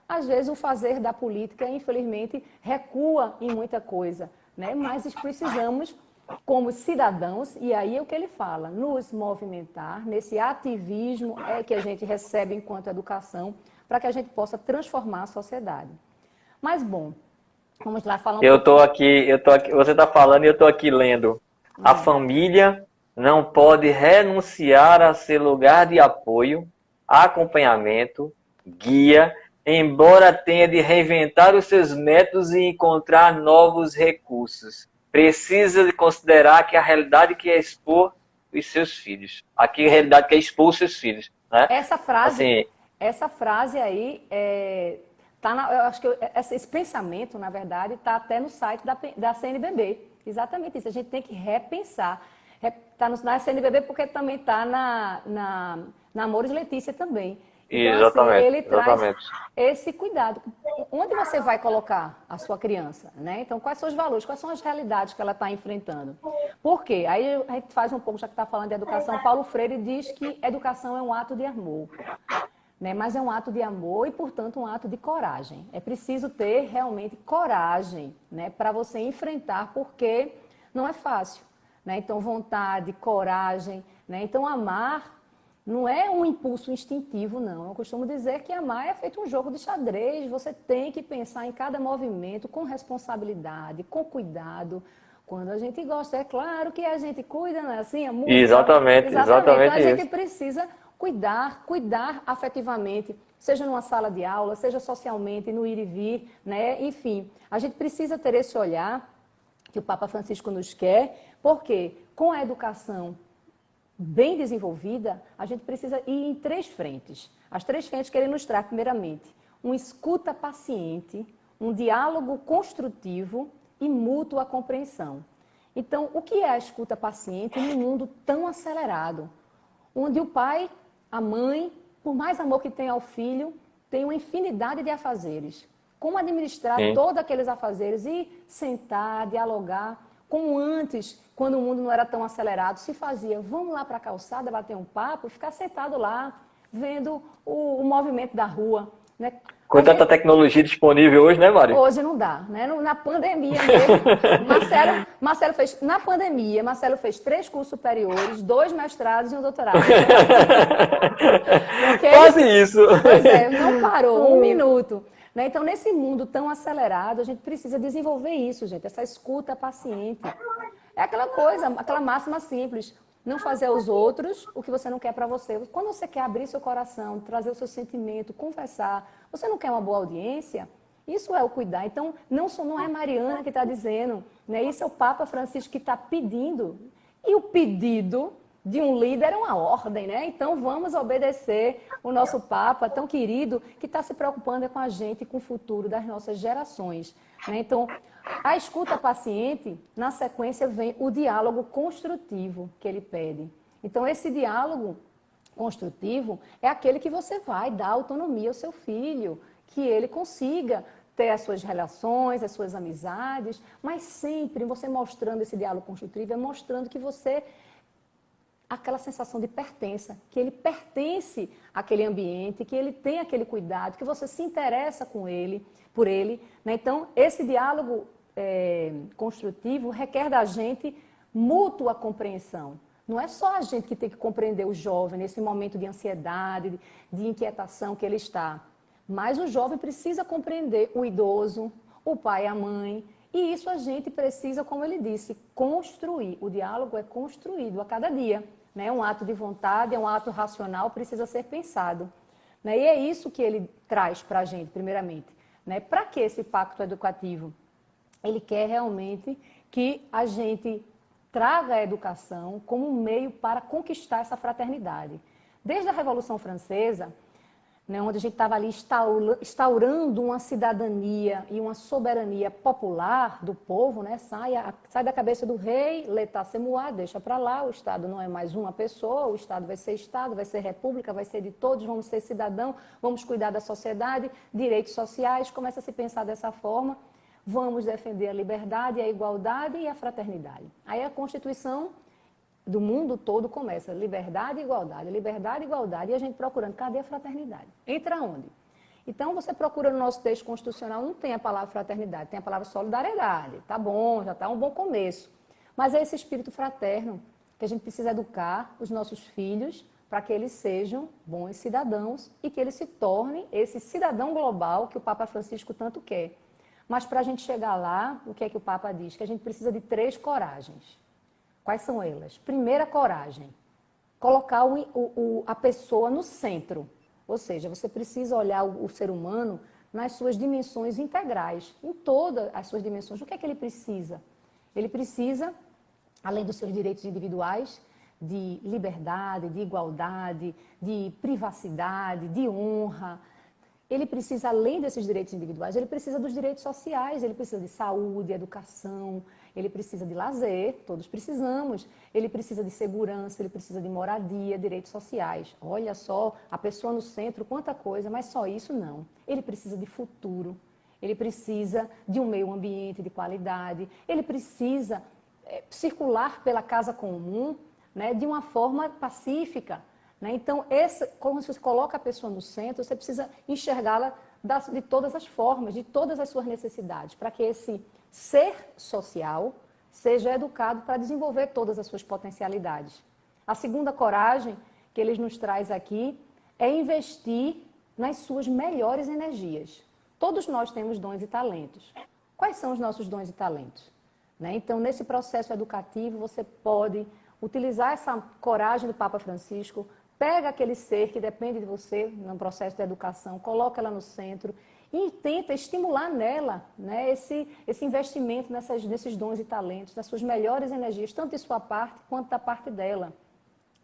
Às vezes o fazer da política, infelizmente, recua em muita coisa, né? Mas precisamos, como cidadãos, e aí é o que ele fala, nos movimentar, nesse ativismo que a gente recebe enquanto educação, para que a gente possa transformar a sociedade. Mas, bom, vamos lá falar Eu tô aqui, você está falando e eu estou aqui lendo. A família não pode renunciar a ser lugar de apoio, acompanhamento, guia, embora tenha de reinventar os seus métodos e encontrar novos recursos. Precisa de considerar que a realidade que é expor os seus filhos. Aqui a realidade que é expor os seus filhos. Né? Essa frase aí eu acho que esse pensamento, na verdade, está até no site da CNBB. Exatamente isso. A gente tem que repensar. Está na CNBB porque também está na Amores Letícia também. Então, exatamente. Assim, ele traz esse cuidado. Onde você vai colocar a sua criança? Né? Então, quais são os valores? Quais são as realidades que ela está enfrentando? Por quê? Aí a gente faz um pouco, já que está falando de educação, Paulo Freire diz que educação é um ato de amor. Né? Mas é um ato de amor e, portanto, um ato de coragem. É preciso ter realmente coragem, né, para você enfrentar, porque não é fácil. Né? Então, vontade, coragem. Né? Então, amar não é um impulso instintivo, não. Eu costumo dizer que amar é feito um jogo de xadrez. Você tem que pensar em cada movimento com responsabilidade, com cuidado. Quando a gente gosta, é claro que a gente cuida, não é assim? A música, exatamente então, a gente isso. precisa cuidar afetivamente, seja numa sala de aula, seja socialmente, no ir e vir, né? Enfim, a gente precisa ter esse olhar que o Papa Francisco nos quer, porque com a educação bem desenvolvida, a gente precisa ir em 3 frentes. As 3 frentes que ele nos traz, primeiramente, uma escuta paciente, um diálogo construtivo e mútua compreensão. Então, o que é a escuta paciente num mundo tão acelerado, onde o pai, a mãe, por mais amor que tenha ao filho, tem uma infinidade de afazeres. como administrar Sim. todos aqueles afazeres e sentar, dialogar, como antes, quando o mundo não era tão acelerado, se fazia, vamos lá para a calçada, bater um papo, ficar sentado lá, vendo o movimento da rua, né? Com tanta tecnologia disponível hoje, né, Mari? Hoje não dá, né? Na pandemia mesmo, Marcelo fez, na pandemia, Marcelo fez 3 cursos superiores, 2 mestrados e um doutorado. Porque Quase isso. Pois é, não parou, 1 minuto. Né? Então, nesse mundo tão acelerado, a gente precisa desenvolver isso, gente, essa escuta paciente. É aquela coisa, aquela máxima simples, não fazer aos outros o que você não quer para você. Quando você quer abrir seu coração, trazer o seu sentimento, conversar, você não quer uma boa audiência? Isso é o cuidar. Então, não é Mariana que está dizendo, né? Isso é o Papa Francisco que está pedindo. E o pedido de um líder é uma ordem, né? Então, vamos obedecer o nosso Papa tão querido que está se preocupando com a gente e com o futuro das nossas gerações. Né? Então, a escuta paciente, na sequência, vem o diálogo construtivo que ele pede. Então, esse diálogo construtivo é aquele que você vai dar autonomia ao seu filho, que ele consiga ter as suas relações, as suas amizades, mas sempre você mostrando esse diálogo construtivo, é mostrando que você, aquela sensação de pertença, que ele pertence àquele ambiente, que ele tem aquele cuidado, que você se interessa por ele. Né? Então, esse diálogo construtivo requer da gente mútua compreensão. Não é só a gente que tem que compreender o jovem nesse momento de ansiedade, de inquietação que ele está. Mas o jovem precisa compreender o idoso, o pai e a mãe. E isso a gente precisa, como ele disse, construir. O diálogo é construído a cada dia. É um ato de vontade, é um ato racional, precisa ser pensado. E é isso que ele traz para a gente, primeiramente. Para que esse pacto educativo? Ele quer realmente que a gente traga a educação como um meio para conquistar essa fraternidade. Desde a Revolução Francesa, onde a gente estava ali instaurando uma cidadania e uma soberania popular do povo, sai da cabeça do rei, l'état c'est moi, deixa para lá, o Estado não é mais uma pessoa, o Estado, vai ser república, vai ser de todos, vamos ser cidadão, vamos cuidar da sociedade, direitos sociais, começa a se pensar dessa forma, vamos defender a liberdade, a igualdade e a fraternidade. Aí a Constituição do mundo todo começa, liberdade e igualdade, e a gente procurando, cadê a fraternidade? Entra onde? Então, você procura no nosso texto constitucional, não tem a palavra fraternidade, tem a palavra solidariedade, tá bom, já está um bom começo. Mas é esse espírito fraterno que a gente precisa educar os nossos filhos para que eles sejam bons cidadãos e que eles se tornem esse cidadão global que o Papa Francisco tanto quer. Mas para a gente chegar lá, o que é que o Papa diz? Que a gente precisa de 3 coragens. Quais são elas? Primeira coragem, colocar a pessoa no centro. Ou seja, você precisa olhar o ser humano nas suas dimensões integrais, em todas as suas dimensões. O que é que ele precisa? Ele precisa, além dos seus direitos individuais, de liberdade, de igualdade, de privacidade, de honra. Ele precisa, além desses direitos individuais, ele precisa dos direitos sociais, ele precisa de saúde, educação, ele precisa de lazer, todos precisamos, ele precisa de segurança, ele precisa de moradia, direitos sociais. Olha só, a pessoa no centro, quanta coisa, mas só isso não. Ele precisa de futuro, ele precisa de um meio ambiente de qualidade, ele precisa circular pela casa comum, de uma forma pacífica. Então, como você coloca a pessoa no centro, você precisa enxergá-la de todas as formas, de todas as suas necessidades, para que esse ser social seja educado para desenvolver todas as suas potencialidades. A segunda coragem que eles nos traz aqui é investir nas suas melhores energias. Todos nós temos dons e talentos. Quais são os nossos dons e talentos? Então, nesse processo educativo, você pode utilizar essa coragem do Papa Francisco. Pega aquele ser que depende de você no processo de educação, coloca ela no centro e tenta estimular nela esse investimento nesses dons e talentos, nas suas melhores energias, tanto de sua parte quanto da parte dela.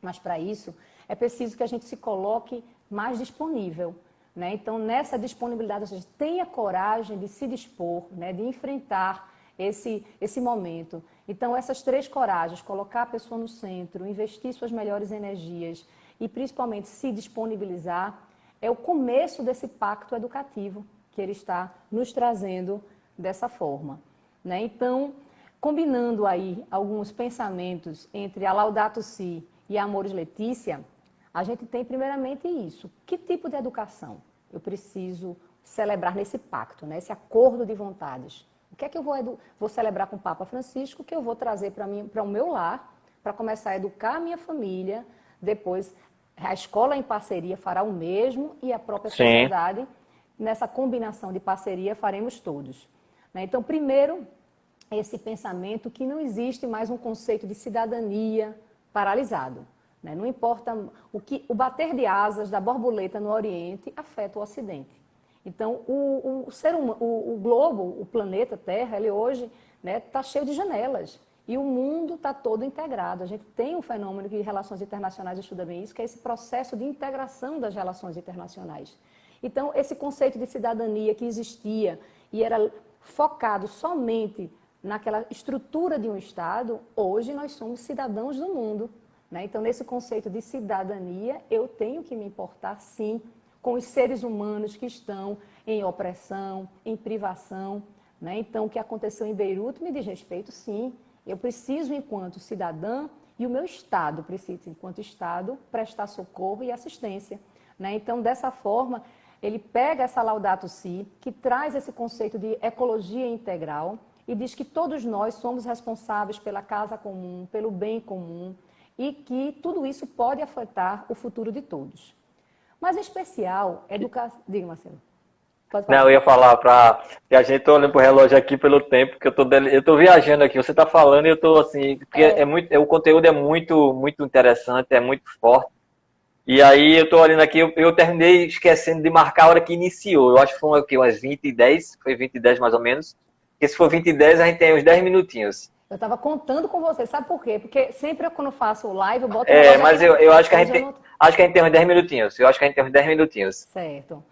Mas para isso é preciso que a gente se coloque mais disponível. Então, nessa disponibilidade, a gente tenha coragem de se dispor, de enfrentar esse momento. Então, essas 3 coragens, colocar a pessoa no centro, investir suas melhores energias e principalmente se disponibilizar, é o começo desse pacto educativo que ele está nos trazendo dessa forma, né? Então, combinando aí alguns pensamentos entre a Laudato Si e a Amoris Laetitia, a gente tem primeiramente isso. Que tipo de educação eu preciso celebrar nesse pacto, né? Esse acordo de vontades? O que é que eu vou celebrar com o Papa Francisco, que eu vou trazer para o meu lar, para começar a educar a minha família, depois a escola em parceria fará o mesmo e a própria sociedade, nessa combinação de parceria, faremos todos. Né? Então, primeiro, esse pensamento que não existe mais um conceito de cidadania paralisado. Né? Não importa o bater de asas da borboleta no Oriente afeta o Ocidente. Então, o ser humano, o globo, o planeta Terra, ele hoje está cheio de janelas. E o mundo está todo integrado. A gente tem um fenômeno que Relações Internacionais estuda bem isso, que é esse processo de integração das relações internacionais. Então, esse conceito de cidadania que existia e era focado somente naquela estrutura de um Estado, hoje nós somos cidadãos do mundo. Né? Então, nesse conceito de cidadania, eu tenho que me importar, sim, com os seres humanos que estão em opressão, em privação. Né? Então, o que aconteceu em Beirute me diz respeito, sim. Eu preciso, enquanto cidadã, e o meu Estado precisa, enquanto Estado, prestar socorro e assistência. Né? Então, dessa forma, ele pega essa Laudato Si, que traz esse conceito de ecologia integral, e diz que todos nós somos responsáveis pela casa comum, pelo bem comum, e que tudo isso pode afetar o futuro de todos. Mas, em especial, educação... Diga, Marcelo. Não, eu ia falar para que a gente tô olhando pro relógio aqui pelo tempo, que eu tô viajando aqui. Você tá falando e eu tô assim, porque o conteúdo é muito interessante, é muito forte. E aí eu tô olhando aqui, eu terminei esquecendo de marcar a hora que iniciou. Eu acho que foi aqui, umas 20h10, foi 20h10 mais ou menos. Porque se for 20h10, a gente tem uns 10 minutinhos. Eu estava contando com você, sabe por quê? Porque sempre quando eu faço live, eu boto mas eu acho que acho que a gente tem uns 10 minutinhos. Eu acho que a gente tem uns 10 minutinhos. Certo.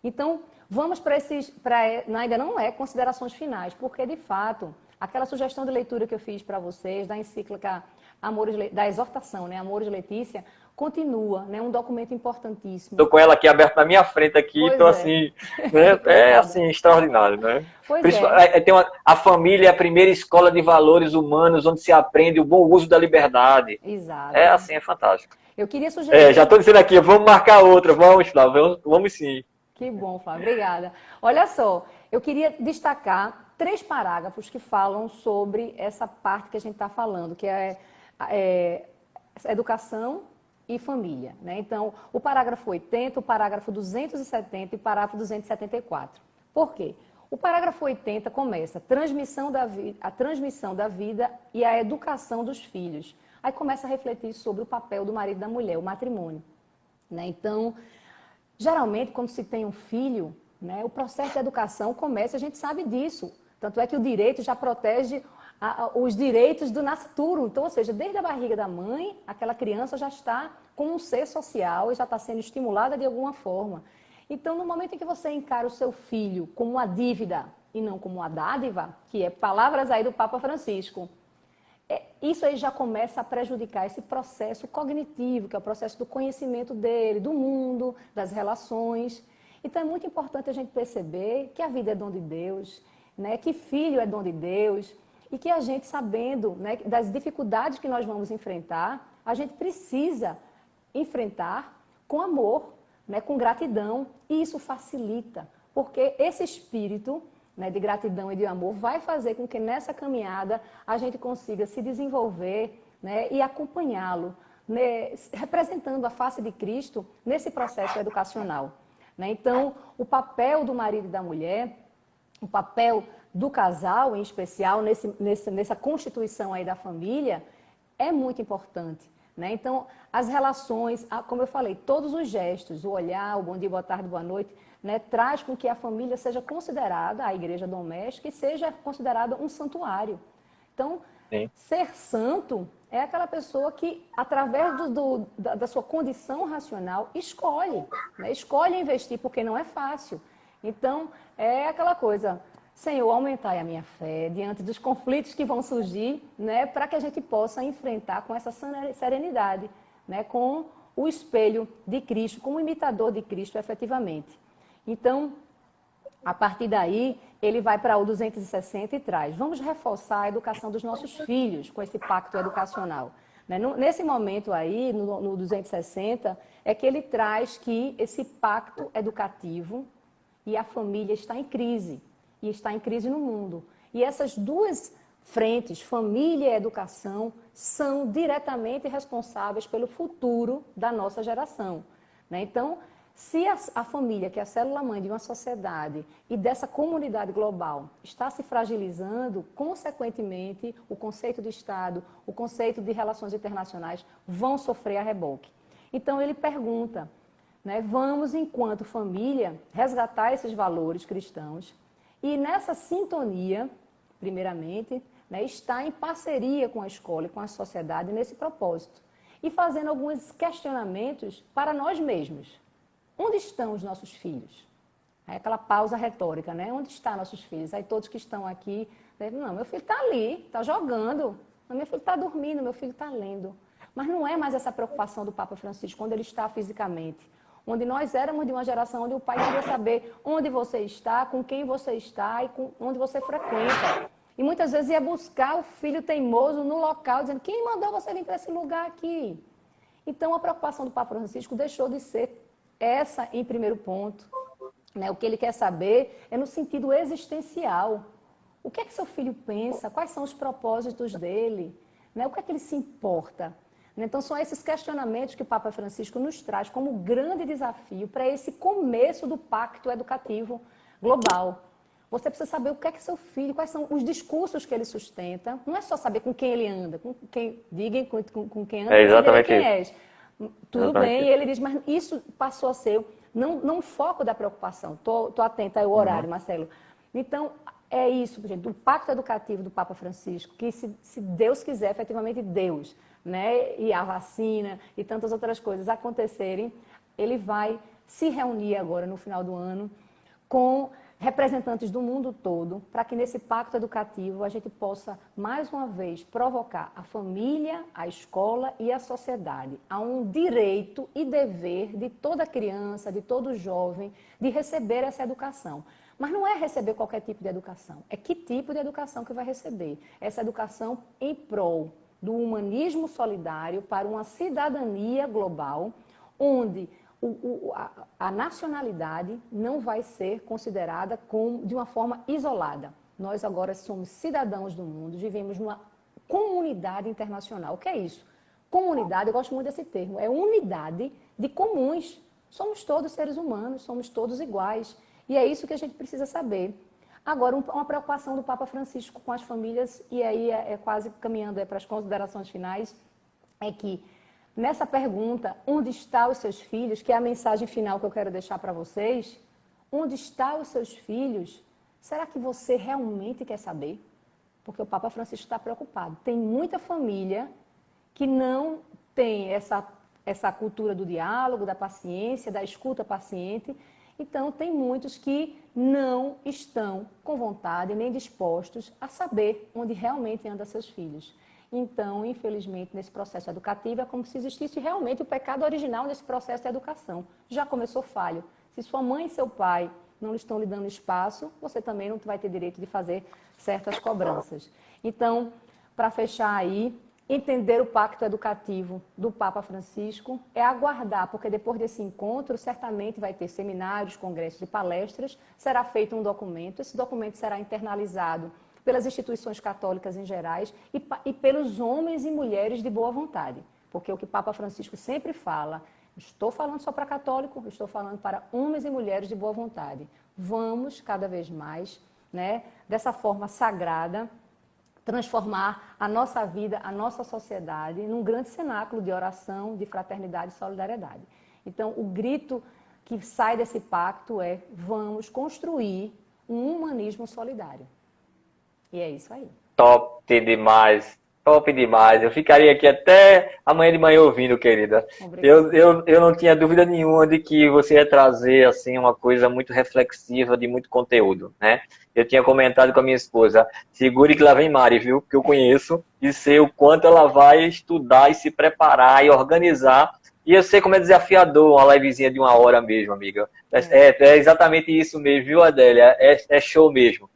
Então, vamos para esses... ainda não é considerações finais, porque, de fato, aquela sugestão de leitura que eu fiz para vocês, da encíclica da exortação, né, Amoris Laetitia, continua, né, um documento importantíssimo. Estou com ela aqui aberta na minha frente aqui, estou assim, né, assim, extraordinário, né? A família é a primeira escola de valores humanos onde se aprende o bom uso da liberdade. Exato. É assim, é fantástico. Eu queria sugerir... já estou dizendo aqui, vamos marcar outra, vamos, Flávio, vamos sim. Que bom, Flávio, obrigada. Olha só, eu queria destacar 3 parágrafos que falam sobre essa parte que a gente está falando, que é educação e família. Né? Então, o parágrafo 80, o parágrafo 270 e o parágrafo 274. Por quê? O parágrafo 80 começa a transmissão da vida e a educação dos filhos. Aí começa a refletir sobre o papel do marido e da mulher, o matrimônio. Né? Então, geralmente, quando se tem um filho, né, o processo de educação começa, a gente sabe disso. Tanto é que o direito já protege os direitos do nascituro. Então, ou seja, desde a barriga da mãe, aquela criança já está com um ser social e já está sendo estimulada de alguma forma. Então, no momento em que você encara o seu filho como uma dívida e não como uma dádiva, que é palavras aí do Papa Francisco, isso aí já começa a prejudicar esse processo cognitivo, que é o processo do conhecimento dele, do mundo, das relações. Então, é muito importante a gente perceber que a vida é dom de Deus, né? Que filho é dom de Deus, e que a gente, sabendo, né, das dificuldades que nós vamos enfrentar, a gente precisa enfrentar com amor, né, com gratidão, e isso facilita, porque esse espírito, né, de gratidão e de amor vai fazer com que nessa caminhada a gente consiga se desenvolver, né, e acompanhá-lo, né, representando a face de Cristo nesse processo educacional. Né? Então, o papel do marido e da mulher, o papel do casal, em especial, nessa constituição aí da família, é muito importante. Né? Então, as relações, como eu falei, todos os gestos, o olhar, o bom dia, boa tarde, boa noite, né, traz com que a família seja considerada, a igreja doméstica, e seja considerada um santuário. Então, ser santo é aquela pessoa que, através da sua condição racional, escolhe, né? Escolhe investir, porque não é fácil. Então, é aquela coisa, Senhor, aumentai a minha fé diante dos conflitos que vão surgir, né, para que a gente possa enfrentar com essa serenidade, né, com o espelho de Cristo, como imitador de Cristo, efetivamente. Então, A partir daí, ele vai para o 260 e traz: vamos reforçar a educação dos nossos filhos com esse pacto educacional. Nesse momento aí, no 260, é que ele traz que esse pacto educativo e a família está em crise, e está em crise no mundo. E essas duas frentes, família e educação, são diretamente responsáveis pelo futuro da nossa geração. Então, se a família, que é a célula-mãe de uma sociedade e dessa comunidade global, está se fragilizando, consequentemente, o conceito de Estado, o conceito de relações internacionais vão sofrer a reboque. Então, ele pergunta, vamos, enquanto família, resgatar esses valores cristãos e, nessa sintonia, primeiramente, estar em parceria com a escola e com a sociedade nesse propósito e fazendo alguns questionamentos para nós mesmos. Onde estão os nossos filhos? É aquela pausa retórica, Onde estão nossos filhos? Aí todos que estão aqui, não, meu filho está ali, está jogando, meu filho está dormindo, meu filho está lendo. Mas não é mais essa preocupação do Papa Francisco, onde ele está fisicamente. Onde nós éramos de uma geração onde o pai queria saber onde você está, com quem você está e onde você frequenta. E muitas vezes ia buscar o filho teimoso no local, dizendo: quem mandou você vir para esse lugar aqui? Então, a preocupação do Papa Francisco deixou de ser essa em primeiro ponto. O que ele quer saber é no sentido existencial. O que é que seu filho pensa? Quais são os propósitos dele? O que é que ele se importa? Então, são esses questionamentos que o Papa Francisco nos traz como grande desafio para esse começo do pacto educativo global. Você precisa saber o que é que seu filho, quais são os discursos que ele sustenta. Não é só saber com quem ele anda, com quem anda, exatamente quem é. Tudo bem, e ele diz, mas isso passou a ser não o foco da preocupação. Estou atenta ao horário, Marcelo. Então, é isso, gente, o pacto educativo do Papa Francisco, que se Deus quiser, efetivamente Deus, e a vacina e tantas outras coisas acontecerem, ele vai se reunir agora no final do ano com representantes do mundo todo, para que nesse pacto educativo a gente possa, mais uma vez, provocar a família, a escola e a sociedade a um direito e dever de toda criança, de todo jovem, de receber essa educação. Mas não é receber qualquer tipo de educação, é que tipo de educação que vai receber. Essa educação em prol do humanismo solidário para uma cidadania global, onde a nacionalidade não vai ser considerada de uma forma isolada. Nós agora somos cidadãos do mundo, vivemos numa comunidade internacional. O que é isso? Comunidade, eu gosto muito desse termo, é unidade de comuns. Somos todos seres humanos, somos todos iguais. E é isso que a gente precisa saber. Agora, uma preocupação do Papa Francisco com as famílias, e aí é quase caminhando para as considerações finais, é que nessa pergunta, onde estão os seus filhos, que é a mensagem final que eu quero deixar para vocês, onde estão os seus filhos? Será que você realmente quer saber? Porque o Papa Francisco está preocupado. Tem muita família que não tem essa cultura do diálogo, da paciência, da escuta paciente. Então, tem muitos que não estão com vontade nem dispostos a saber onde realmente andam seus filhos. Então, infelizmente, nesse processo educativo, é como se existisse realmente o pecado original nesse processo de educação. Já começou falho. Se sua mãe e seu pai não estão lhe dando espaço, você também não vai ter direito de fazer certas cobranças. Então, para fechar aí, entender o pacto educativo do Papa Francisco é aguardar, porque depois desse encontro, certamente vai ter seminários, congressos e palestras, será feito um documento, esse documento será internalizado pelas instituições católicas em gerais e pelos homens e mulheres de boa vontade. Porque o que o Papa Francisco sempre fala, estou falando só para católico, estou falando para homens e mulheres de boa vontade. Vamos, cada vez mais, dessa forma sagrada, transformar a nossa vida, a nossa sociedade, num grande cenáculo de oração, de fraternidade e solidariedade. Então, o grito que sai desse pacto é: vamos construir um humanismo solidário. E é isso aí. Top demais. Top demais. Eu ficaria aqui até amanhã de manhã ouvindo, querida. Eu não tinha dúvida nenhuma de que você ia trazer assim, uma coisa muito reflexiva, de muito conteúdo, Eu tinha comentado com a minha esposa: segure que lá vem Mari, viu? Porque eu conheço e sei o quanto ela vai estudar e se preparar e organizar E eu sei como é desafiador uma livezinha de 1 hora mesmo, amiga. É exatamente isso mesmo, viu, Adélia? É show mesmo.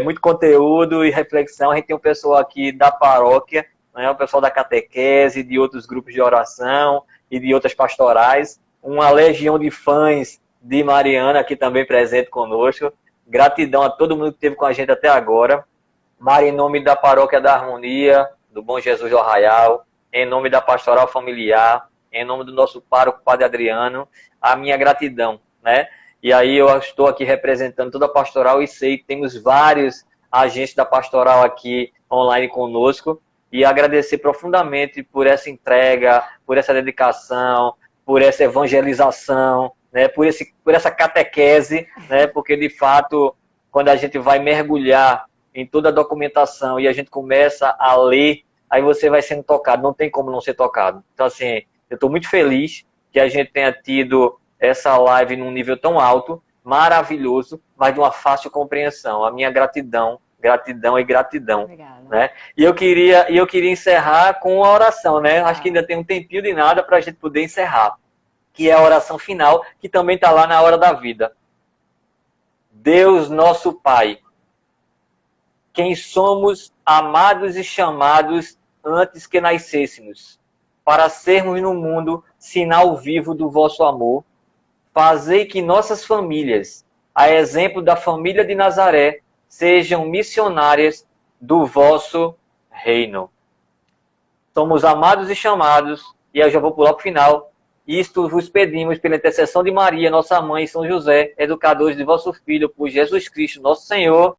Muito conteúdo e reflexão. A gente tem um pessoal aqui da paróquia, né, o pessoal da catequese, de outros grupos de oração e de outras pastorais. Uma legião de fãs de Mariana aqui também presente conosco. Gratidão a todo mundo que esteve com a gente até agora. Mari, em nome da Paróquia da Harmonia, do Bom Jesus do Arraial, em nome da Pastoral Familiar, em nome do nosso pároco, Padre Adriano, a minha gratidão, né? E aí eu estou aqui representando toda a pastoral e sei que temos vários agentes da pastoral aqui online conosco e agradecer profundamente por essa entrega, por essa dedicação, por essa evangelização, né? Por essa catequese, né? Porque de fato, quando a gente vai mergulhar em toda a documentação e a gente começa a ler, aí você vai sendo tocado, não tem como não ser tocado. Então, assim, eu estou muito feliz que a gente tenha tido essa live num nível tão alto, maravilhoso, mas de uma fácil compreensão. A minha gratidão, gratidão e gratidão. Obrigada. Né? E eu queria encerrar com a oração, né? Acho que ainda tem um tempinho de nada para a gente poder encerrar, que é a oração final, que também está lá na hora da vida. Deus nosso Pai, quem somos amados e chamados antes que nascêssemos, para sermos no mundo sinal vivo do vosso amor, fazei que nossas famílias, a exemplo da família de Nazaré, sejam missionárias do vosso reino. Somos amados e chamados, e eu já vou pular para o final. Isto vos pedimos pela intercessão de Maria, nossa mãe, e São José, educadores de vosso Filho, por Jesus Cristo, nosso Senhor.